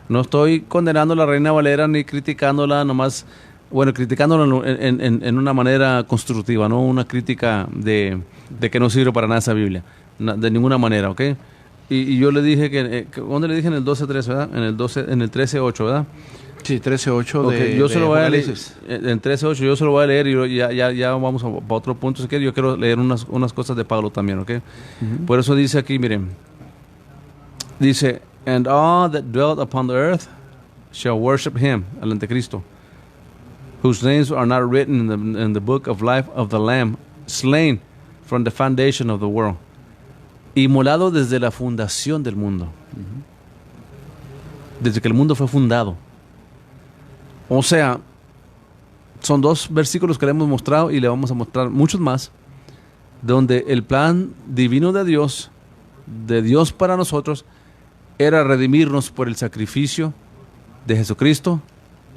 No estoy condenando a la Reina Valera ni criticándola nomás... Bueno, criticándola en una manera constructiva, no una crítica de que no sirve para nada esa Biblia. De ninguna manera, ¿ok? Y yo le dije que... ¿Dónde le dije? En el 12:13, ¿verdad? En el 13:8, ¿verdad? Sí, 13:8 Okay, yo se lo voy a leer. Apocalipsis. En 13:8 yo se lo voy a leer y ya vamos a otro punto. Si quiere, yo quiero leer unas cosas de Pablo también, ¿ok? Por eso dice aquí, miren. Dice, and all that dwelt upon the earth shall worship him, al anticristo, whose names are not written in the book of life of the Lamb, slain from the foundation of the world. Inmolado desde la fundación del mundo. Desde que el mundo fue fundado. O sea, son dos versículos que le hemos mostrado y le vamos a mostrar muchos más, donde el plan divino de Dios para nosotros, era redimirnos por el sacrificio de Jesucristo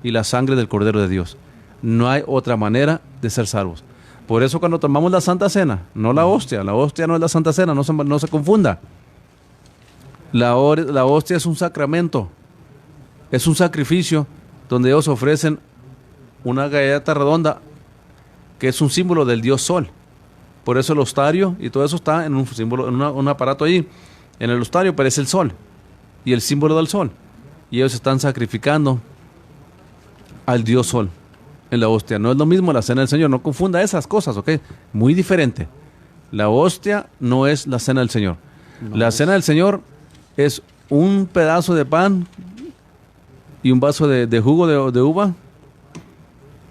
y la sangre del Cordero de Dios. No hay otra manera de ser salvos. Por eso cuando tomamos la Santa Cena, no la hostia no es la Santa Cena, no se confunda. La hostia es un sacramento, es un sacrificio donde ellos ofrecen una galleta redonda que es un símbolo del dios Sol. Por eso el ostario y todo eso está en un símbolo, en un aparato ahí. En el ostario aparece el sol y el símbolo del sol. Y ellos están sacrificando al dios Sol en la hostia. No es lo mismo la cena del Señor, no confunda esas cosas, ¿ok? Muy diferente. La hostia no es la cena del Señor. La cena del Señor es un pedazo de pan y un vaso de jugo de uva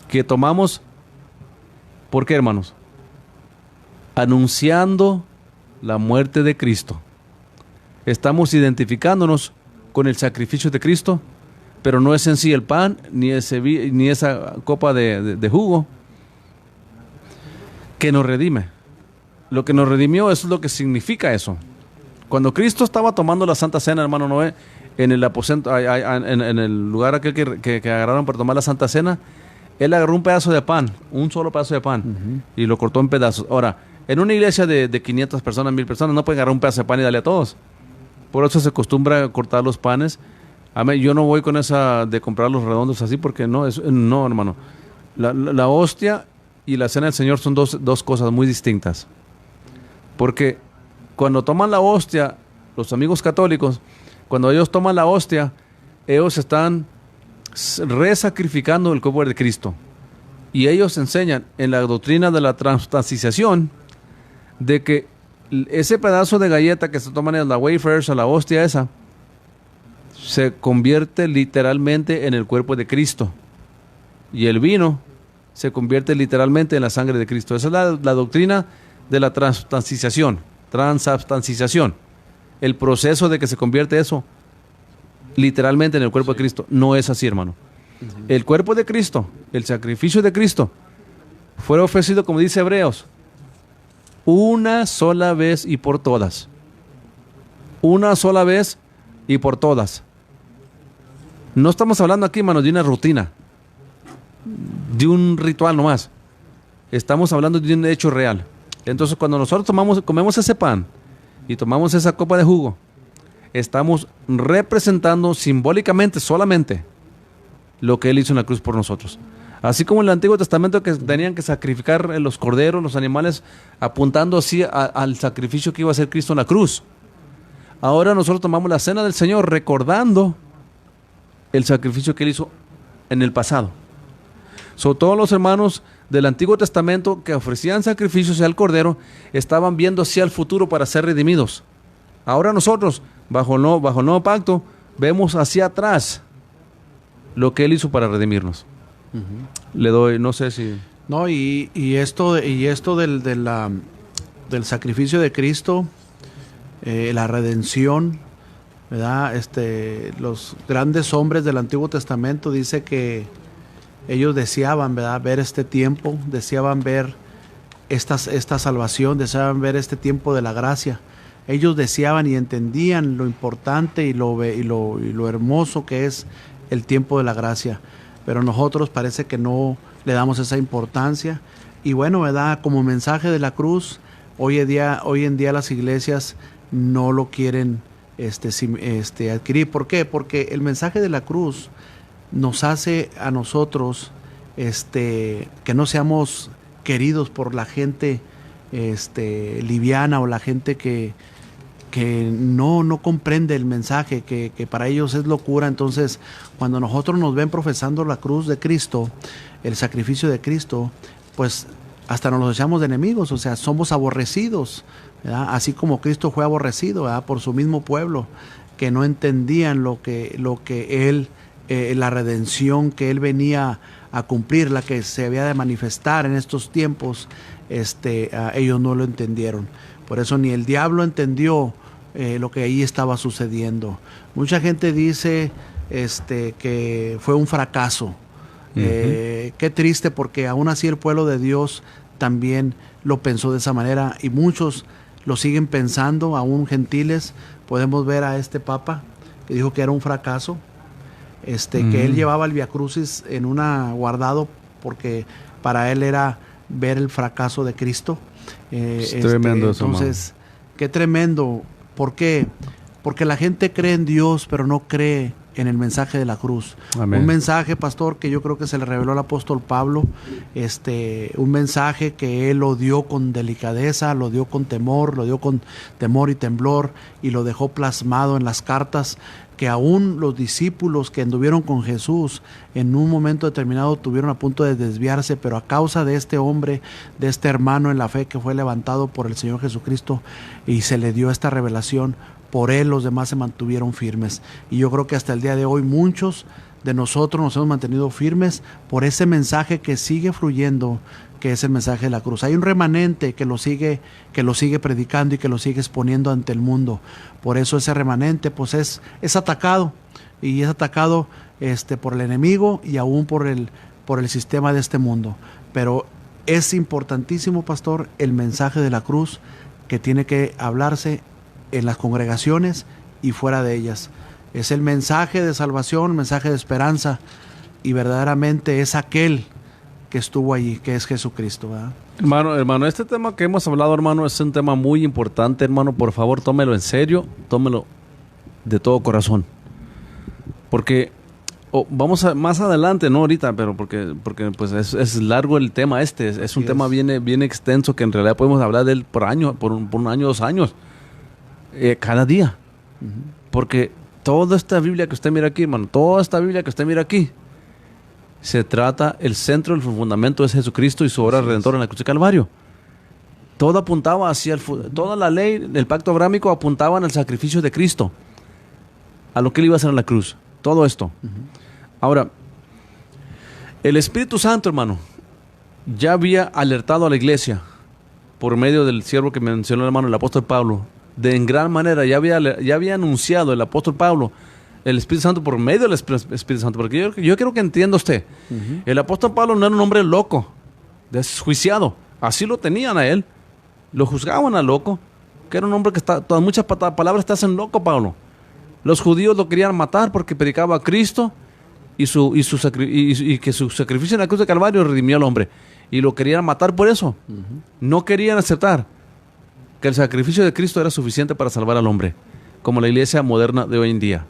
que tomamos. ¿Por qué, hermanos? Anunciando la muerte de Cristo. Estamos identificándonos con el sacrificio de Cristo, pero no es en sí el pan ni esa copa de jugo que nos redime. Lo que nos redimió es lo que significa eso. Cuando Cristo estaba tomando la Santa Cena, hermano Noé, en el aposento, en el lugar aquel que agarraron para tomar la Santa Cena, él agarró un pedazo de pan, un solo pedazo de pan, y lo cortó en pedazos. Ahora, en una iglesia de 500 personas, 1000 personas, no pueden agarrar un pedazo de pan y darle a todos. Por eso se acostumbra a cortar los panes. Yo no voy con esa de comprar los redondos así, porque no, hermano. La hostia y la cena del Señor son dos cosas muy distintas. Porque cuando toman la hostia, los amigos católicos, cuando ellos toman la hostia, ellos están resacrificando el cuerpo de Cristo. Y ellos enseñan en la doctrina de la transubstanciación de que ese pedazo de galleta que se toman en la wafers o la hostia esa, se convierte literalmente en el cuerpo de Cristo. Y el vino se convierte literalmente en la sangre de Cristo. Esa es la doctrina de la transubstanciación, el proceso de que se convierte eso literalmente en el cuerpo de Cristo. No es así, hermano. El cuerpo de Cristo, el sacrificio de Cristo, fue ofrecido, como dice Hebreos, una sola vez y por todas. Una sola vez y por todas. No estamos hablando aquí, hermano, de una rutina, de un ritual nomás. Estamos hablando de un hecho real. Entonces, cuando nosotros comemos ese pan y tomamos esa copa de jugo, estamos representando simbólicamente solamente lo que Él hizo en la cruz por nosotros. Así como en el Antiguo Testamento, que tenían que sacrificar los corderos, los animales, apuntando así al sacrificio que iba a hacer Cristo en la cruz. Ahora nosotros tomamos la cena del Señor recordando el sacrificio que Él hizo en el pasado. Todos los hermanos del Antiguo Testamento que ofrecían sacrificios al Cordero estaban viendo hacia el futuro para ser redimidos. Ahora nosotros, bajo el nuevo pacto, vemos hacia atrás lo que Él hizo para redimirnos. Le doy, no sé si... No, y esto del sacrificio de Cristo, la redención, ¿verdad? Los grandes hombres del Antiguo Testamento dice que ellos deseaban, ¿verdad?, ver este tiempo, deseaban ver esta salvación, deseaban ver este tiempo de la gracia. Ellos deseaban y entendían lo importante y lo hermoso que es el tiempo de la gracia. Pero nosotros parece que no le damos esa importancia. Y bueno, ¿verdad?, como mensaje de la cruz, hoy en día las iglesias no lo quieren adquirir. ¿Por qué? Porque el mensaje de la cruz nos hace a nosotros que no seamos queridos por la gente liviana o la gente que no comprende el mensaje, que para ellos es locura. Entonces, cuando nosotros nos ven profesando la cruz de Cristo, el sacrificio de Cristo, pues hasta nos los echamos de enemigos, o sea, somos aborrecidos, ¿verdad? Así como Cristo fue aborrecido, ¿verdad?, por su mismo pueblo, que no entendían lo que Él, la redención que Él venía a cumplir, la que se había de manifestar en estos tiempos, ellos no lo entendieron. Por eso ni el diablo entendió lo que ahí estaba sucediendo. Mucha gente dice que fue un fracaso. Qué triste, porque aún así el pueblo de Dios también lo pensó de esa manera, y muchos lo siguen pensando, aún gentiles. Podemos ver a este papa que dijo que era un fracaso, que él llevaba el Via Crucis guardado porque para él era ver el fracaso de Cristo. Es tremendo eso, entonces, qué tremendo. ¿Por qué? Porque la gente cree en Dios, pero no cree en el mensaje de la cruz. Amén. Un mensaje, pastor, que yo creo que se le reveló al apóstol Pablo, un mensaje que él lo dio con delicadeza, lo dio con temor y temblor, y lo dejó plasmado en las cartas, que aún los discípulos que anduvieron con Jesús en un momento determinado tuvieron a punto de desviarse, pero a causa de este hombre, de este hermano en la fe que fue levantado por el Señor Jesucristo y se le dio esta revelación, por él los demás se mantuvieron firmes. Y yo creo que hasta el día de hoy muchos de nosotros nos hemos mantenido firmes por ese mensaje que sigue fluyendo, que es el mensaje de la cruz. Hay un remanente que lo sigue predicando y que lo sigue exponiendo ante el mundo. Por eso ese remanente pues es atacado, y es atacado por el enemigo y aún por el sistema de este mundo. Pero es importantísimo, pastor, el mensaje de la cruz, que tiene que hablarse en las congregaciones y fuera de ellas. Es el mensaje de salvación, mensaje de esperanza, y verdaderamente es aquel que estuvo allí, que es Jesucristo, ¿verdad? Hermano, este tema que hemos hablado, hermano, es un tema muy importante, hermano. Por favor, tómelo en serio, tómelo de todo corazón. Porque vamos a más adelante, no ahorita, pero porque pues es largo el tema es un tema bien extenso, que en realidad podemos hablar de él por un año, 2 años, cada día. Porque toda esta Biblia que usted mira aquí, hermano, se trata, el centro, el fundamento es Jesucristo y su obra redentora en la cruz de Calvario. Todo apuntaba toda la ley, el pacto abrámico, apuntaban al sacrificio de Cristo, a lo que él iba a hacer en la cruz. Todo esto. Ahora, el Espíritu Santo, hermano, ya había alertado a la iglesia por medio del siervo que mencionó el hermano, el apóstol Pablo, en gran manera, ya había anunciado el apóstol Pablo el Espíritu Santo por medio del Espíritu Santo. Porque yo quiero que entienda usted, el apóstol Pablo no era un hombre loco, desjuiciado. Así lo tenían a él. Lo juzgaban a loco, que era un hombre que todas muchas palabras te hacen loco, Pablo. Los judíos lo querían matar porque predicaba a Cristo y que su sacrificio en la cruz de Calvario redimió al hombre. Y lo querían matar por eso. No querían aceptar que el sacrificio de Cristo era suficiente para salvar al hombre, como la iglesia moderna de hoy en día.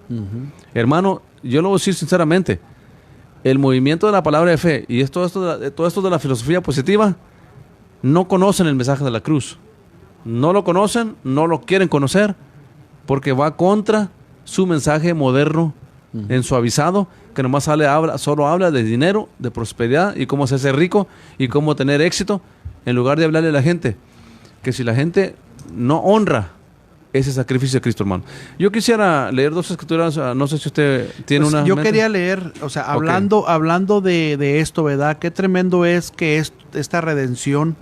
Hermano, yo lo voy a decir sinceramente, el movimiento de la palabra de fe y todo esto de la filosofía positiva no conocen el mensaje de la cruz. No lo conocen, no lo quieren conocer, porque va contra su mensaje moderno, ensuavizado, que nomás solo habla de dinero, de prosperidad y cómo hacerse rico y cómo tener éxito, en lugar de hablarle a la gente que si la gente no honra ese sacrificio de Cristo, hermano. Yo quisiera leer dos escrituras, no sé si usted tiene Pues una... yo mente. quería leer, o sea, hablando de esto, ¿verdad? Qué tremendo es que esta redención,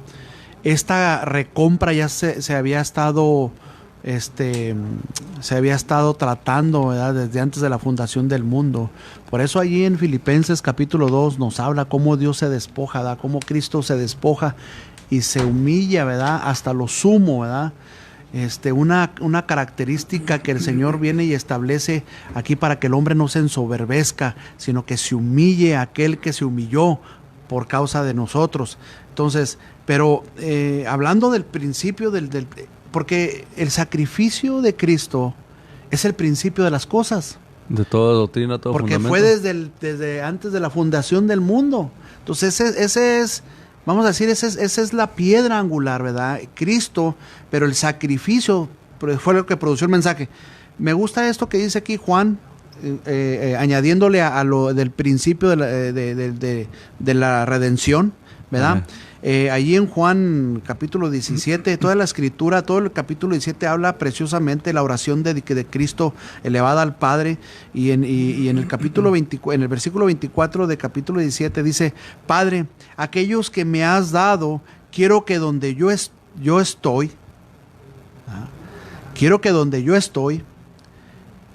esta recompra ya se había estado tratando, ¿verdad? Desde antes de la fundación del mundo. Por eso allí en Filipenses capítulo 2 nos habla cómo Dios se despoja, ¿verdad? Cómo Cristo se despoja y se humilla, ¿verdad? Hasta lo sumo, ¿verdad? Una característica que el Señor viene y establece aquí para que el hombre no se ensoberbezca, sino que se humille a aquel que se humilló por causa de nosotros. Entonces, pero hablando del principio porque el sacrificio de Cristo es el principio de las cosas. De toda doctrina, todo Porque fundamento. fue desde antes de la fundación del mundo. Entonces ese es, vamos a decir, esa es la piedra angular, ¿verdad? Cristo, pero el sacrificio fue lo que produjo el mensaje. Me gusta esto que dice aquí Juan, añadiéndole a lo del principio de la redención, ¿verdad? Allí en Juan capítulo 17, toda la escritura, todo el capítulo 17 habla preciosamente de la oración de Cristo elevada al Padre, y en el capítulo en el versículo 24 de capítulo 17 dice: Padre, aquellos que me has dado, quiero que donde yo estoy, quiero que donde yo estoy,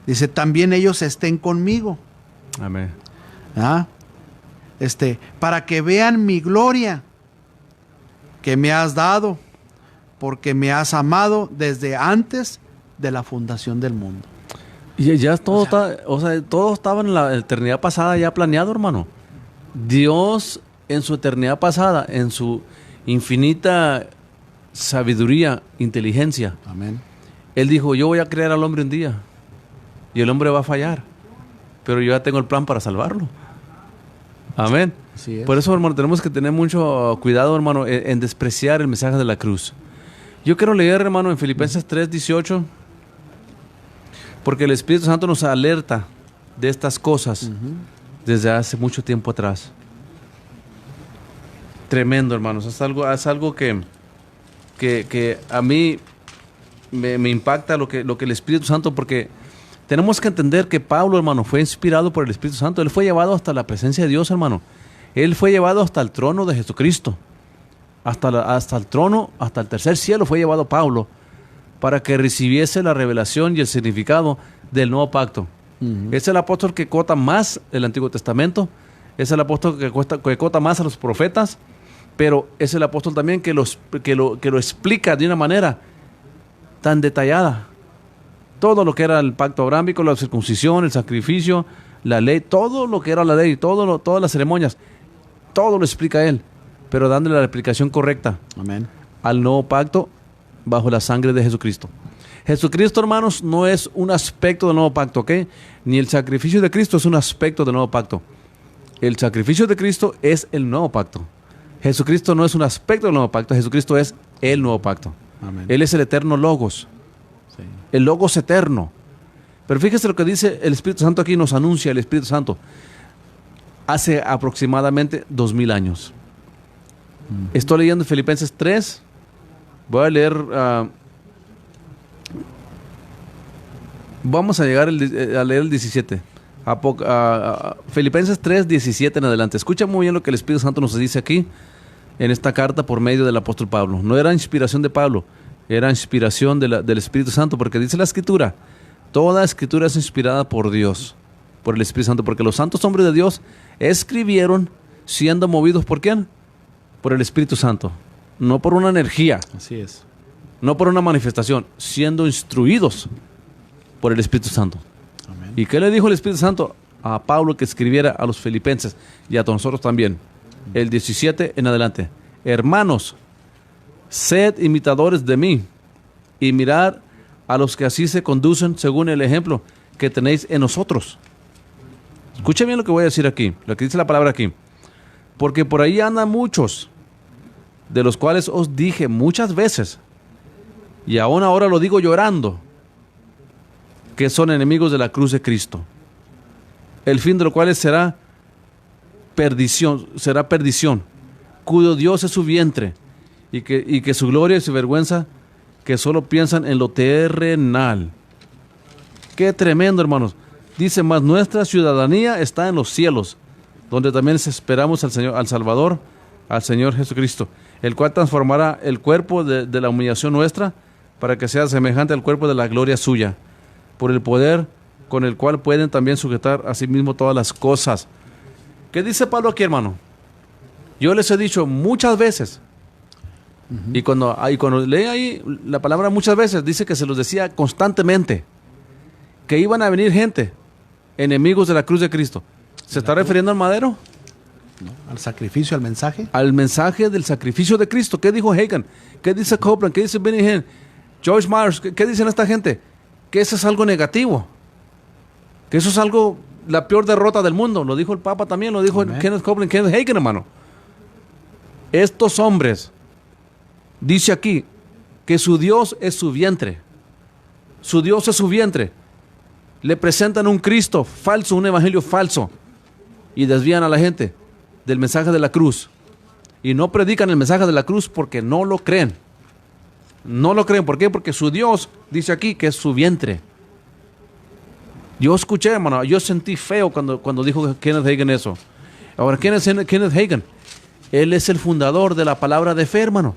dice, también ellos estén conmigo. Amén. Para que vean mi gloria que me has dado, porque me has amado desde antes de la fundación del mundo. Y ya todo todo estaba en la eternidad pasada ya planeado, hermano. Dios en su eternidad pasada, en su infinita sabiduría, inteligencia, Amén. Él dijo: yo voy a crear al hombre un día y el hombre va a fallar, pero yo ya tengo el plan para salvarlo. Amén. Así es. Por eso, hermano, tenemos que tener mucho cuidado, hermano, en despreciar el mensaje de la cruz. Yo quiero leer, hermano, en Filipenses 3:18, porque el Espíritu Santo nos alerta de estas cosas desde hace mucho tiempo atrás. Tremendo, hermanos. Es algo que a mí me impacta lo que el Espíritu Santo, porque tenemos que entender que Pablo, hermano, fue inspirado por el Espíritu Santo. Él fue llevado hasta la presencia de Dios, hermano. Él fue llevado hasta el trono de Jesucristo. Hasta el trono, hasta el tercer cielo fue llevado Pablo para que recibiese la revelación y el significado del nuevo pacto. Es el apóstol que cota más el Antiguo Testamento. Es el apóstol que cota más a los profetas. Pero es el apóstol también que lo explica de una manera tan detallada. Todo lo que era el pacto abrámico, la circuncisión, el sacrificio, la ley, todo lo que era la ley, todas las ceremonias, todo lo explica él, pero dándole la explicación correcta. Amén. Al nuevo pacto bajo la sangre de Jesucristo. Jesucristo, hermanos, no es un aspecto del nuevo pacto, ¿ok? Ni el sacrificio de Cristo es un aspecto del nuevo pacto. El sacrificio de Cristo es el nuevo pacto. Jesucristo no es un aspecto del nuevo pacto, Jesucristo es el nuevo pacto. Amén. Él es el eterno Logos. Sí. El Logos eterno. Pero fíjese lo que dice el Espíritu Santo aquí, nos anuncia el Espíritu Santo. Hace aproximadamente 2000 años. Estoy leyendo Filipenses 3. Voy a leer... vamos a llegar a leer el 17. Filipenses 3, 17 en adelante. Escucha muy bien lo que el Espíritu Santo nos dice aquí en esta carta por medio del apóstol Pablo. No era inspiración de Pablo, era inspiración del Espíritu Santo, porque dice la Escritura, toda Escritura es inspirada por Dios, por el Espíritu Santo, porque los santos hombres de Dios escribieron siendo movidos ¿por quién? Por el Espíritu Santo, no por una energía, Así es. no por una manifestación, siendo instruidos por el Espíritu Santo. Amén. ¿Y qué le dijo el Espíritu Santo a Pablo que escribiera a los filipenses y a nosotros también? El 17 en adelante. Hermanos, sed imitadores de mí y mirad a los que así se conducen según el ejemplo que tenéis en nosotros. Escuchen bien lo que voy a decir aquí, lo que dice la palabra aquí. Porque por ahí andan muchos, de los cuales os dije muchas veces, y aún ahora lo digo llorando, que son enemigos de la cruz de Cristo, el fin de lo cual será perdición, cuyo Dios es su vientre, y que su gloria y su vergüenza, que solo piensan en lo terrenal. Qué tremendo, hermanos. Dice, mas nuestra ciudadanía está en los cielos, donde también esperamos al Salvador, al Señor Jesucristo, el cual transformará el cuerpo de la humillación nuestra, para que sea semejante al cuerpo de la gloria suya, por el poder con el cual pueden también sujetar a sí mismo todas las cosas. ¿Qué dice Pablo aquí, hermano? Yo les he dicho muchas veces, y cuando lee ahí la palabra muchas veces, dice que se los decía constantemente, que iban a venir gente, enemigos de la cruz de Cristo. ¿Se está refiriendo al madero? Al sacrificio, al mensaje. Al mensaje del sacrificio de Cristo. ¿Qué dijo Hagen? ¿Qué dice Copeland? ¿Qué dice Benny Hinn? George Myers. ¿Qué dicen esta gente? Que eso es algo negativo. Que eso es algo, la peor derrota del mundo. Lo dijo el Papa también, lo dijo Amén. Kenneth Copeland, Kenneth Hagen, hermano. Estos hombres, dice aquí, que su Dios es su vientre. Su Dios es su vientre. Le presentan un Cristo falso, un evangelio falso, y desvían a la gente del mensaje de la cruz. Y no predican el mensaje de la cruz porque no lo creen. No lo creen. ¿Por qué? Porque su Dios dice aquí que es su vientre. Yo escuché, hermano, yo sentí feo cuando dijo Kenneth Hagen eso. Ahora, ¿quién es Kenneth Hagen? Él es el fundador de la palabra de fe, hermano.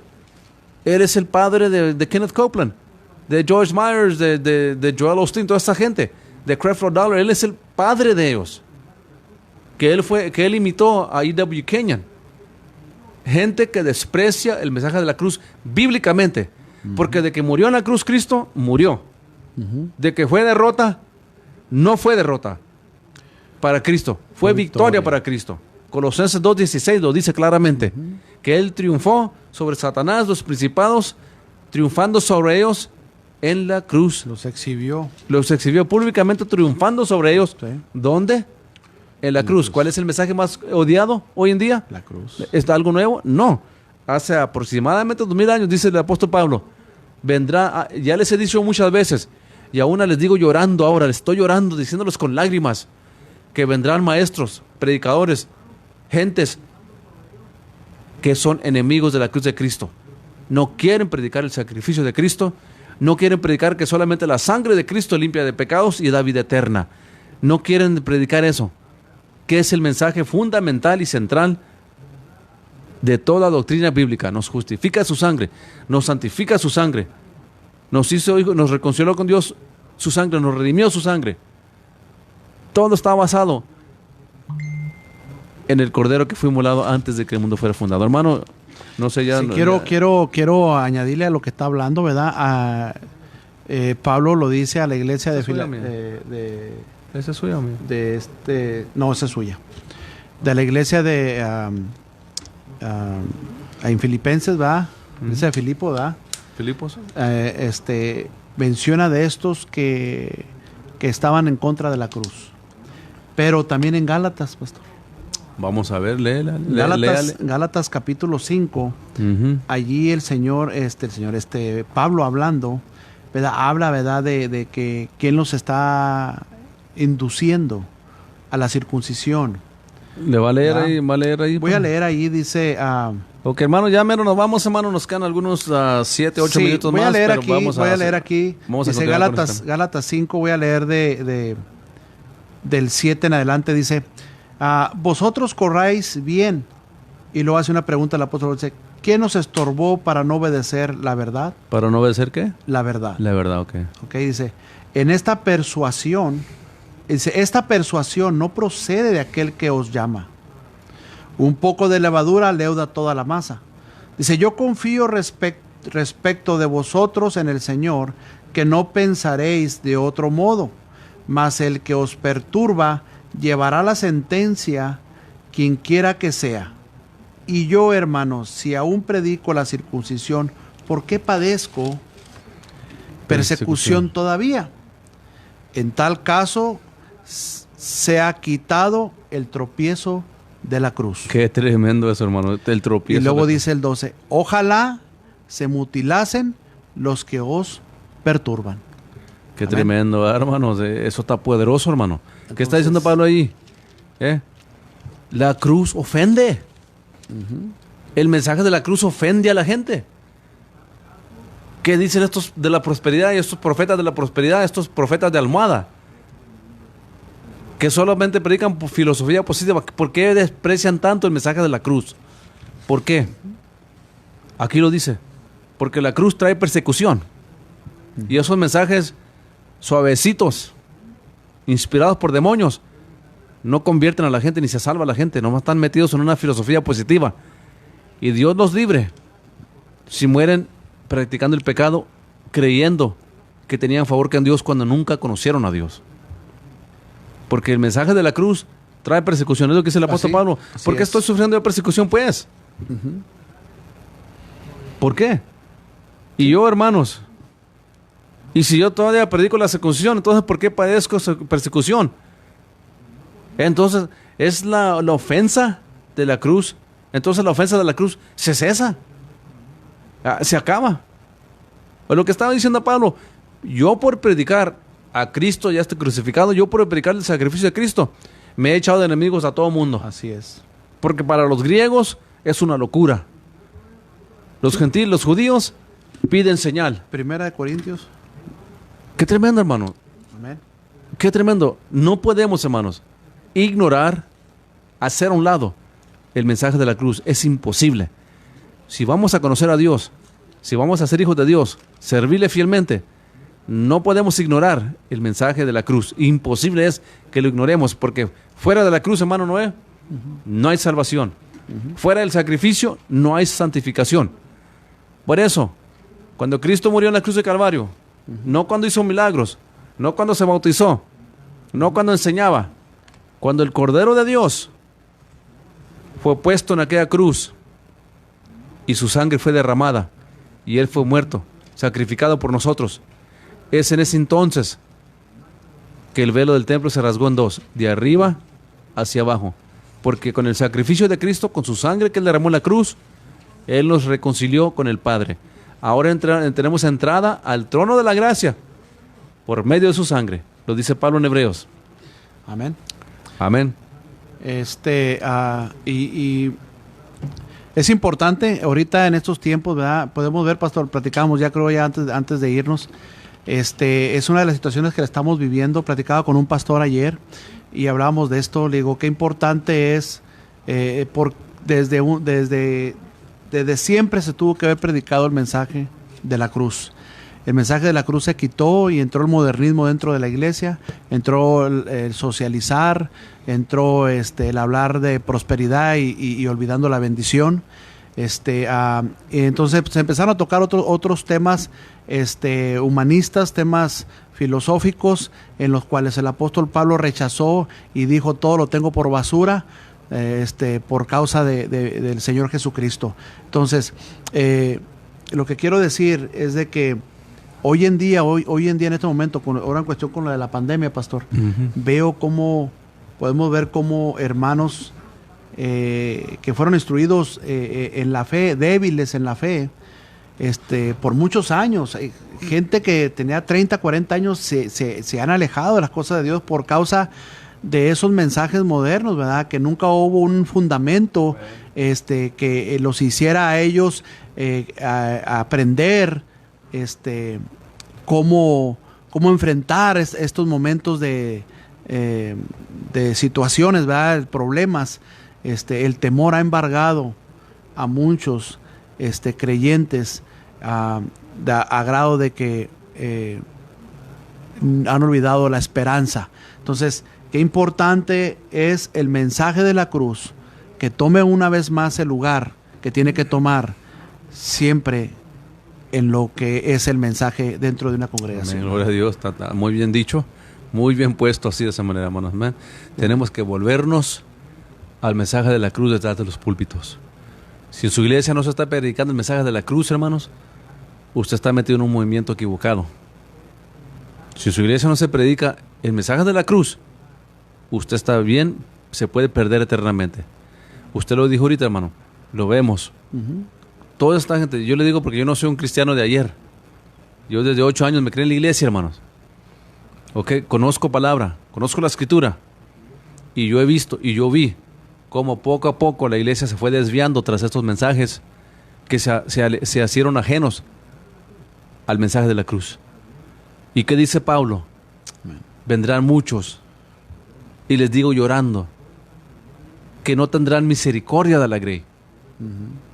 Él es el padre de Kenneth Copeland, de George Myers, de Joel Osteen, toda esta gente, de Creflo Dollar. Él es el padre de ellos. Que él imitó a E.W. Kenyon. Gente que desprecia el mensaje de la cruz bíblicamente. Porque de que murió en la cruz Cristo, murió. De que fue derrota, no fue derrota para Cristo. Fue victoria para Cristo. Colosenses 2:16 lo dice claramente. Que Él triunfó sobre Satanás, los principados, triunfando sobre ellos en la cruz. Los exhibió. Los exhibió públicamente, triunfando sobre ellos. Sí. ¿Dónde? En la cruz. ¿Cuál es el mensaje más odiado hoy en día? La cruz. ¿Es algo nuevo? No. Hace aproximadamente 2000 años, dice el apóstol Pablo, vendrá, ya les he dicho muchas veces, y aún les digo llorando ahora, les estoy llorando, diciéndoles con lágrimas, que vendrán maestros, predicadores, gentes que son enemigos de la cruz de Cristo. No quieren predicar el sacrificio de Cristo, no quieren predicar que solamente la sangre de Cristo limpia de pecados y da vida eterna. No quieren predicar eso, que es el mensaje fundamental y central de toda doctrina bíblica. Nos justifica su sangre, nos santifica su sangre, nos hizo hijos, nos reconcilió con Dios su sangre, nos redimió su sangre. Todo está basado en el Cordero que fue inmolado antes de que el mundo fuera fundado. Hermano, no sé ya... Sí, no, quiero añadirle a lo que está hablando, ¿verdad? Pablo lo dice a la iglesia de ¿Esa es suya, ¿Esa es suya, amigo? no, esa es suya. De la iglesia en Filipenses, ¿verdad? Iglesia de Filipo, ¿verdad? ¿Filipos? Menciona de estos que estaban en contra de la cruz. Pero también en Gálatas, pastor. Vamos a ver, léela. Gálatas capítulo 5. Allí el Señor, Pablo hablando, ¿verdad? Habla, ¿verdad? De que quién los está induciendo a la circuncisión. ¿Le va a leer ahí? ¿Va a leer ahí? Voy a leer ahí, dice... ok, hermano, ya menos nos vamos, hermano. Nos quedan algunos 7, 8 minutos voy más. A leer pero aquí, vamos voy a leer aquí. Vamos a dice continuar con este tema. Gálatas 5, voy a leer del 7 en adelante. Dice, vosotros corráis bien Y luego hace una pregunta al apóstol, dice, ¿qué nos estorbó para no obedecer la verdad? ¿Para no obedecer qué? La verdad. La verdad, ok. Ok, dice, en esta persuasión, dice, esta persuasión no procede de aquel que os llama. Un poco de levadura leuda toda la masa. Dice, yo confío respecto de vosotros en el Señor, que no pensaréis de otro modo, mas el que os perturba llevará la sentencia, quien quiera que sea. Y yo, hermanos, si aún predico la circuncisión, ¿por qué padezco persecución todavía? En tal caso, se ha quitado el tropiezo de la cruz. Qué tremendo eso, hermano. El tropiezo. Y luego dice el 12, ojalá se mutilasen los que os perturban. Qué Amén. tremendo, hermanos. Eso está poderoso, hermano. ¿Qué está diciendo Pablo ahí? La cruz ofende. El mensaje de la cruz ofende a la gente. ¿Qué dicen estos de la prosperidad y estos profetas de la prosperidad, estos profetas de almohada? Que solamente predican filosofía positiva. ¿Por qué desprecian tanto el mensaje de la cruz? ¿Por qué? Aquí lo dice. Porque la cruz trae persecución. Y esos mensajes suavecitos, inspirados por demonios, no convierten a la gente ni se salva a la gente. Nomás están metidos en una filosofía positiva. Y Dios los libre si mueren practicando el pecado, creyendo que tenían favor con Dios cuando nunca conocieron a Dios. Porque el mensaje de la cruz trae persecución. Es lo que dice el apóstol Pablo. ¿Por qué estoy sufriendo de persecución, pues? ¿Por qué? Y yo, hermanos, y si yo todavía predico la circuncisión, entonces ¿por qué padezco persecución? Entonces, es la ofensa de la cruz. Entonces la ofensa de la cruz se cesa. Se acaba. O lo que estaba diciendo Pablo, yo por predicar a Cristo ya está crucificado, yo por predicar el sacrificio de Cristo, me he echado de enemigos a todo mundo. Así es. Porque para los griegos es una locura. Los gentiles, los judíos, piden señal. Primera de Corintios. Qué tremendo, hermano. Amén. Qué tremendo. No podemos, hermanos, ignorar, hacer a un lado el mensaje de la cruz. Es imposible. Si vamos a conocer a Dios, si vamos a ser hijos de Dios, servirle fielmente, no podemos ignorar el mensaje de la cruz. Imposible es que lo ignoremos, porque fuera de la cruz, hermano Noé, no hay salvación. Fuera del sacrificio, no hay santificación. Por eso, cuando Cristo murió en la cruz de Calvario, no cuando hizo milagros, no cuando se bautizó, no cuando enseñaba, cuando el Cordero de Dios fue puesto en aquella cruz y su sangre fue derramada y Él fue muerto, sacrificado por nosotros, es en ese entonces que el velo del templo se rasgó en dos, de arriba hacia abajo, porque con el sacrificio de Cristo, con su sangre que Él derramó en la cruz, Él nos reconcilió con el Padre. Ahora tenemos entrada al trono de la gracia por medio de su sangre. Lo dice Pablo en Hebreos. Amén. Amén. Y es importante ahorita en estos tiempos, ¿verdad? Podemos ver, pastor, platicábamos ya creo ya antes de irnos. Es una de las situaciones que estamos viviendo. Platicaba con un pastor ayer y hablábamos de esto. Le digo, qué importante es, desde siempre se tuvo que haber predicado el mensaje de la cruz. El mensaje de la cruz se quitó y entró el modernismo dentro de la iglesia, entró el socializar, entró el hablar de prosperidad y olvidando la bendición. Entonces se empezaron a tocar otros temas humanistas, temas filosóficos, en los cuales el apóstol Pablo rechazó y dijo, todo lo tengo por basura, por causa del Señor Jesucristo. Entonces, lo que quiero decir es de que hoy en día en este momento, ahora en cuestión con lo de la pandemia, pastor, podemos ver cómo hermanos que fueron instruidos en la fe, débiles en la fe, por muchos años, gente que tenía 30, 40 años se han alejado de las cosas de Dios por causa de esos mensajes modernos, ¿verdad? Que nunca hubo un fundamento que los hiciera a ellos a aprender cómo enfrentar estos momentos de situaciones, ¿verdad? Problemas. El temor ha embargado a muchos creyentes a grado de que han olvidado la esperanza. Entonces, qué importante es el mensaje de la cruz, que tome una vez más el lugar que tiene que tomar siempre en lo que es el mensaje dentro de una congregación. Amén, gloria a Dios, está muy bien dicho, muy bien puesto así de esa manera, hermanos. Amén. Tenemos que volvernos al mensaje de la cruz detrás de los púlpitos. Si en su iglesia no se está predicando el mensaje de la cruz, hermanos, usted está metido en un movimiento equivocado. Si en su iglesia no se predica el mensaje de la cruz, usted está bien, se puede perder eternamente. Usted lo dijo ahorita, hermano, lo vemos. Toda esta gente, yo le digo porque yo no soy un cristiano de ayer. Yo desde 8 años me crié en la iglesia, hermanos. Conozco palabra, conozco la escritura. Y yo he visto y yo vi cómo poco a poco la iglesia se fue desviando tras estos mensajes que se hicieron ajenos al mensaje de la cruz. ¿Y qué dice Pablo? Vendrán muchos, y les digo llorando, que no tendrán misericordia de la grey,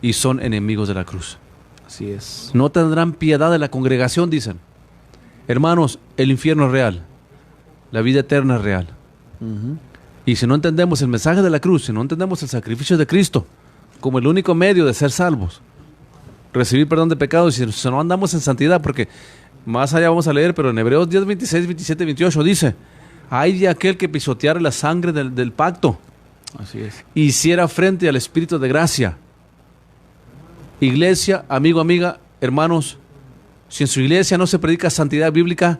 y son enemigos de la cruz. Así es. No tendrán piedad de la congregación, dicen. Hermanos, el infierno es real, la vida eterna es real. Y si no entendemos el mensaje de la cruz, si no entendemos el sacrificio de Cristo como el único medio de ser salvos, recibir perdón de pecados, y si no andamos en santidad, porque más allá vamos a leer, pero en Hebreos 10, 26, 27, 28 dice: ay de aquel que pisoteara la sangre del pacto, así es, hiciera frente al Espíritu de gracia. Iglesia, amigo, amiga, hermanos, si en su iglesia no se predica santidad bíblica,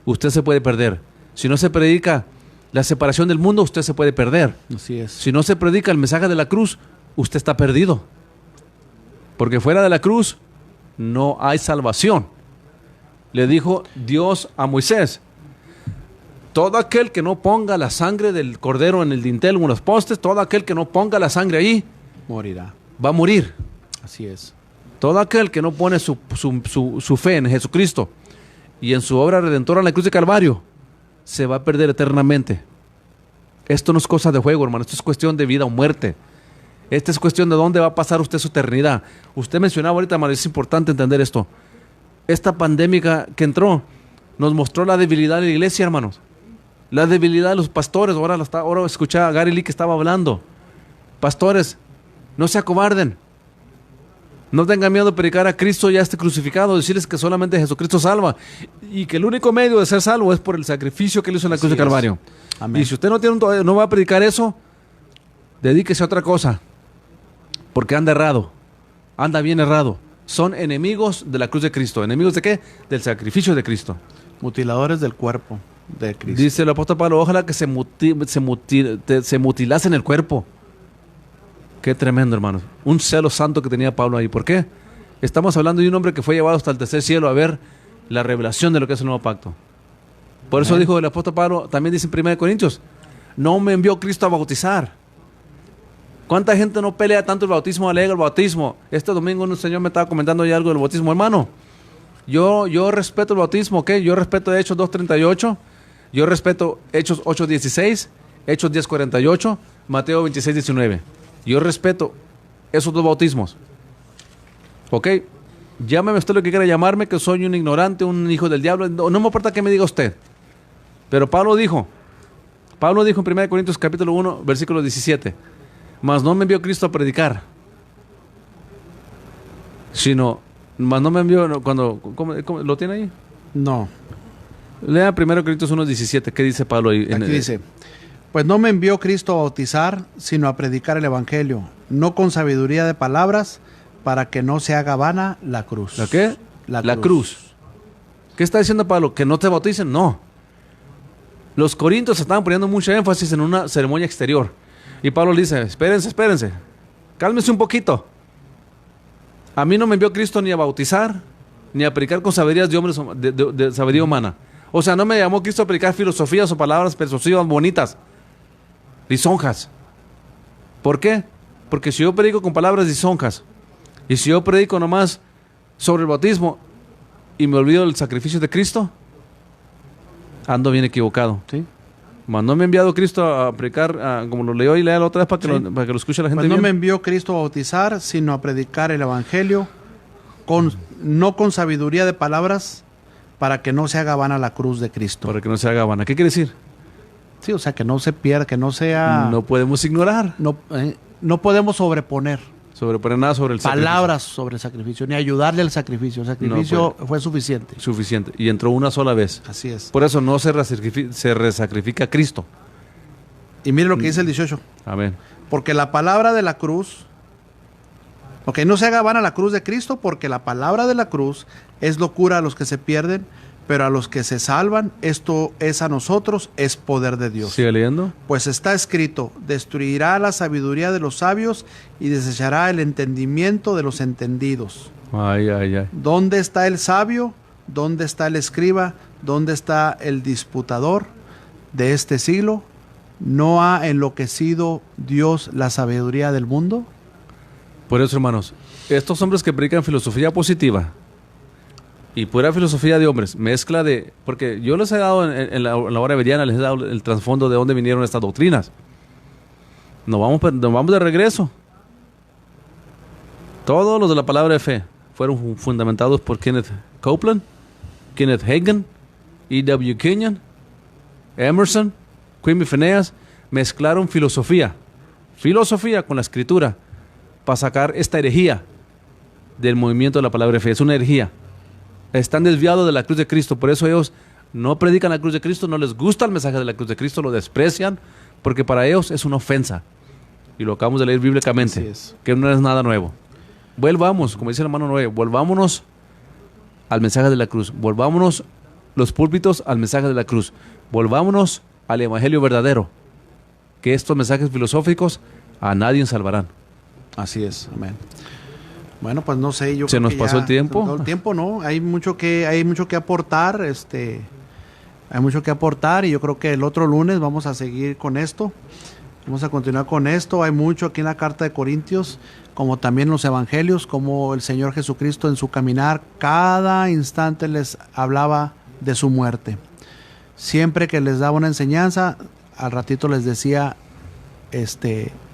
usted se puede perder. Si no se predica la separación del mundo, usted se puede perder. así es. Si no se predica el mensaje de la cruz, usted está perdido. Porque fuera de la cruz no hay salvación. Le dijo Dios a Moisés: todo aquel que no ponga la sangre del cordero en el dintel o en los postes, todo aquel que no ponga la sangre ahí, Morirá. va a morir. Así es. Todo aquel que no pone su fe en Jesucristo y en su obra redentora en la cruz de Calvario, se va a perder eternamente. Esto no es cosa de juego, hermano. Esto es cuestión de vida o muerte. Esta es cuestión de dónde va a pasar usted su eternidad. Usted mencionaba ahorita, hermano, es importante entender esto. Esta pandemia que entró nos mostró la debilidad de la iglesia, hermanos. La debilidad de los pastores. Ahora escuché a Gary Lee que estaba hablando. Pastores, no se acobarden. No tengan miedo de predicar a Cristo ya esté crucificado, decirles que solamente Jesucristo salva y que el único medio de ser salvo es por el sacrificio que él hizo en la cruz de Calvario. Amén. Y si usted no va a predicar eso, dedíquese a otra cosa, porque anda errado, anda bien errado. Son enemigos de la cruz de Cristo. ¿Enemigos de qué? Del sacrificio de Cristo. Mutiladores del cuerpo de Cristo. Dice el apóstol Pablo: ojalá que se mutilasen el cuerpo. Qué tremendo, hermanos. Un celo santo que tenía Pablo ahí. ¿Por qué? Estamos hablando de un hombre que fue llevado hasta el tercer cielo a ver la revelación de lo que es el nuevo pacto. Por eso dijo el apóstol Pablo, también dice en 1 Corintios: no me envió Cristo a bautizar. ¿Cuánta gente no pelea tanto el bautismo, alega el bautismo? Este domingo un señor me estaba comentando ya algo del bautismo. Hermano, yo respeto el bautismo, ¿ok? Yo respeto Hechos 2:38, yo respeto Hechos 8:16, Hechos 10:48, Mateo 26:19. Yo respeto esos dos bautismos. ¿Ok? Llámeme usted lo que quiera llamarme, que soy un ignorante, un hijo del diablo. No me importa qué me diga usted. Pero Pablo dijo en 1 Corintios capítulo 1, versículo 17: mas no me envió Cristo a predicar, sino, mas no me envió, ¿cómo lo tiene ahí? No. Lea 1 Corintios 1, 17, ¿qué dice Pablo ahí? Aquí dice: pues no me envió Cristo a bautizar, sino a predicar el evangelio, no con sabiduría de palabras, para que no se haga vana la cruz. ¿La qué? La cruz. ¿Qué está diciendo Pablo? ¿Que no te bauticen? No. Los corintios estaban poniendo mucho énfasis en una ceremonia exterior. Y Pablo le dice: espérense. Cálmense un poquito. A mí no me envió Cristo ni a bautizar, ni a predicar con sabidurías de hombres, de sabiduría humana. O sea, no me llamó Cristo a predicar filosofías o palabras persuasivas bonitas, lisonjas. ¿Por qué? Porque si yo predico con palabras lisonjas, y si yo predico nomás sobre el bautismo y me olvido del sacrificio de Cristo, ando bien equivocado. ¿Sí? Mas no me ha enviado Cristo a predicar, como lo leyó y lea la otra vez para que, Sí. para que lo escuche la gente Pues no bien. me envió Cristo a bautizar, sino a predicar el evangelio, no con sabiduría de palabras, para que no se haga vana la cruz de Cristo. Para que no se haga vana. ¿Qué quiere decir? Sí, o sea, que no se pierda, que no sea... No podemos ignorar. No podemos sobreponer Sobreponer nada sobre el palabras sobre el sacrificio, ni ayudarle al sacrificio. El sacrificio fue suficiente. sacrificio. Suficiente. Y entró una sola vez. Así es. Por eso no se resacrifica a Cristo. Y mire lo que dice el 18. Amén. Porque la palabra de la cruz, no se haga vana la cruz de Cristo, porque la palabra de la cruz es locura a los que se pierden, pero a los que se salvan, esto es a nosotros, es poder de Dios. ¿Sigue leyendo? Pues está escrito, destruirá la sabiduría de los sabios y desechará el entendimiento de los entendidos. Ay, ay, ay. ¿Dónde está el sabio? ¿Dónde está el escriba? ¿Dónde está el disputador de este siglo? ¿No ha enloquecido Dios la sabiduría del mundo? Por eso, hermanos, estos hombres que predican filosofía positiva y pura filosofía de hombres, mezcla de... Porque yo les he dado en la hora veriana, les he dado el trasfondo de dónde vinieron estas doctrinas. Nos vamos de regreso. Todos los de la palabra de fe fueron fundamentados por Kenneth Copeland, Kenneth Hagin, E.W. Kenyon, Emerson, Quimby Phineas. Mezclaron filosofía con la escritura para sacar esta herejía del movimiento de la palabra de fe. Es una herejía. Están desviados de la cruz de Cristo, por eso ellos no predican la cruz de Cristo, no les gusta el mensaje de la cruz de Cristo, lo desprecian, porque para ellos es una ofensa. Y lo acabamos de leer bíblicamente, Así es. que no es nada nuevo. Volvamos, como dice el hermano Noé, volvámonos al mensaje de la cruz, volvámonos los púlpitos al mensaje de la cruz, volvámonos al evangelio verdadero, que estos mensajes filosóficos a nadie salvarán. Así es, amén. Bueno, pues no sé, yo ¿Se creo nos que pasó ya el tiempo? se nos pasó el tiempo, ¿no? Hay mucho que aportar, hay mucho que aportar, y yo creo que el otro lunes vamos a seguir con esto. Vamos a continuar con esto. Hay mucho aquí en la carta de Corintios, como también en los evangelios, como el Señor Jesucristo en su caminar cada instante les hablaba de su muerte. Siempre que les daba una enseñanza, al ratito les decía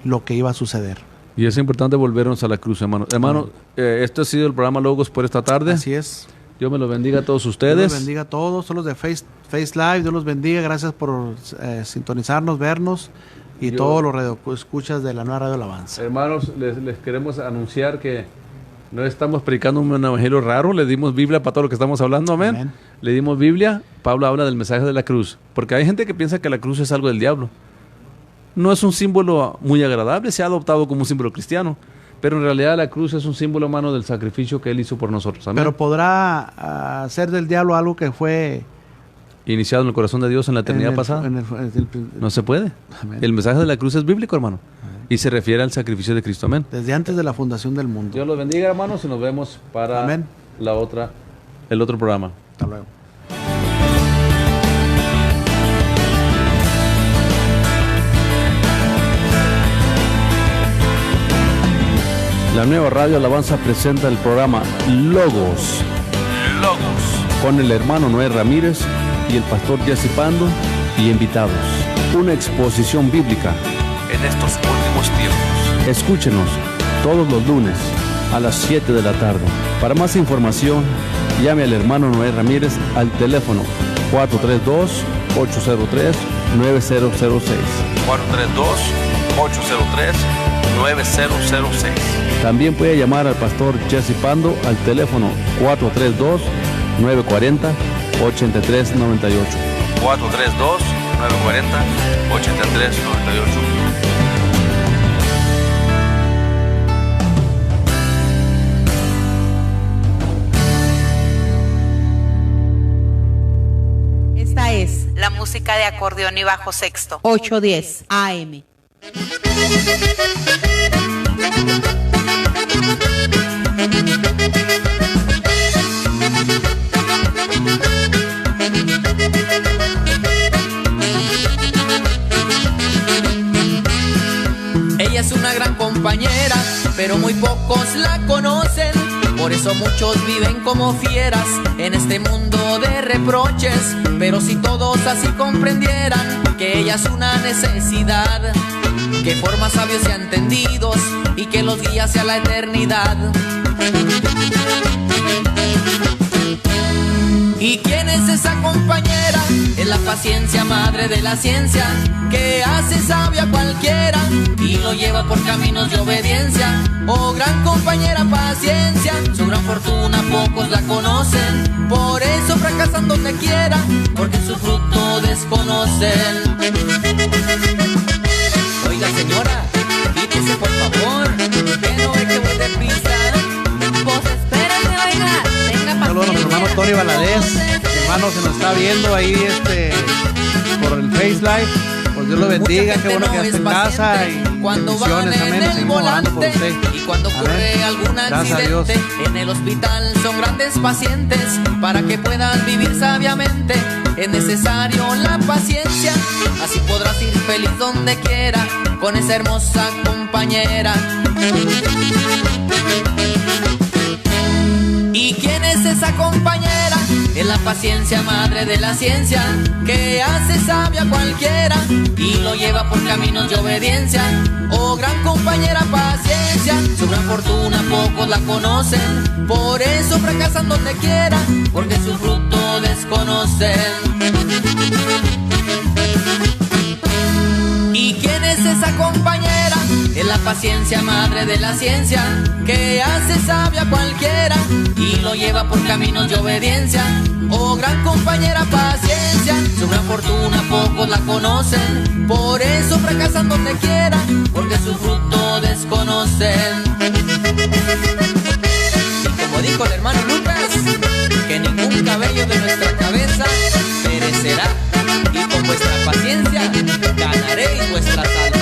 lo que iba a suceder. Y es importante volvernos a la cruz, hermano. Hermano, este ha sido el programa Logos por esta tarde. Así es. Dios me lo bendiga a todos Dios ustedes. los bendiga a todos, todos los de Face Live, Dios los bendiga, gracias por sintonizarnos, vernos, y todos los radioescuchas de la nueva Radio Alabanza. Hermanos, les queremos anunciar que no estamos predicando un evangelio raro, le dimos Biblia para todo lo que estamos hablando, amén. Amén. Le dimos Biblia, Pablo habla del mensaje de la cruz, porque hay gente que piensa que la cruz es algo del diablo. No es un símbolo muy agradable, se ha adoptado como un símbolo cristiano, pero en realidad la cruz es un símbolo, hermano, del sacrificio que él hizo por nosotros, amén. Pero podrá hacer del diablo algo que fue Iniciado en el corazón de Dios en la eternidad pasada. No se puede. Amén. El mensaje de la cruz es bíblico, hermano, y se refiere al sacrificio de Cristo, amén. Desde antes de la fundación del mundo. Dios los bendiga, hermanos, y nos vemos para Amén. el otro programa. Hasta luego. La nueva Radio Alabanza presenta el programa Logos con el hermano Noé Ramírez y el pastor Jesse Pando y invitados. Una exposición bíblica. En estos últimos tiempos. Escúchenos todos los lunes a las 7 de la tarde. Para más información, llame al hermano Noé Ramírez al teléfono 432-803-9006. 432-803-9006. También puede llamar al pastor Jesse Pando al teléfono 432-940-8398. 432-940-8398. Esta es la música de acordeón y bajo sexto. 810 AM. Ella es una gran compañera, pero muy pocos la conocen. Por eso muchos viven como fieras en este mundo de reproche. reproches, pero si todos así comprendieran que ella es una necesidad, que forma sabios y entendidos y que los guía hacia la eternidad. ¿Y quién es esa compañera? Es la paciencia, madre de la ciencia, que hace sabia a cualquiera y lo lleva por caminos de obediencia. Oh, gran compañera, paciencia, su gran fortuna pocos la conocen, por eso fracasan donde quiera, porque su fruto desconocen. Oiga, señora, quítese por favor, que no ve que voy deprisa. Pues espérame, oiga, tenga paciencia. Saludos a mi hermano Tony Valadez. Mi hermano se nos está viendo ahí por el Face Live. Pues Dios lo bendiga, qué bueno que ya está en casa y cuando van bendiciones, amén. en el Seguimos orando por volante usted. y cuando ocurre Amén. algún Gracias a Dios. accidente en el hospital son grandes pacientes para que puedan vivir sabiamente. Es necesario la paciencia, así podrás ir feliz donde quiera con esa hermosa compañera. ¿Y quién es esa compañera? Es la paciencia, madre de la ciencia, que hace sabia a cualquiera y lo lleva por caminos de obediencia. Oh, gran compañera, paciencia, su gran fortuna pocos la conocen, por eso fracasan donde quiera, porque su fruto desconocen. ¿Y quién es esa compañera? Es la paciencia, madre de la ciencia, que hace sabia a cualquiera y lo lleva por caminos de obediencia. Oh, gran compañera, paciencia, su gran fortuna pocos la conocen, por eso fracasan donde quiera, porque su fruto desconocen. Y como dijo el hermano Lucas, que ningún cabello de nuestra cabeza perecerá, y con vuestra paciencia ganaréis vuestra salvación.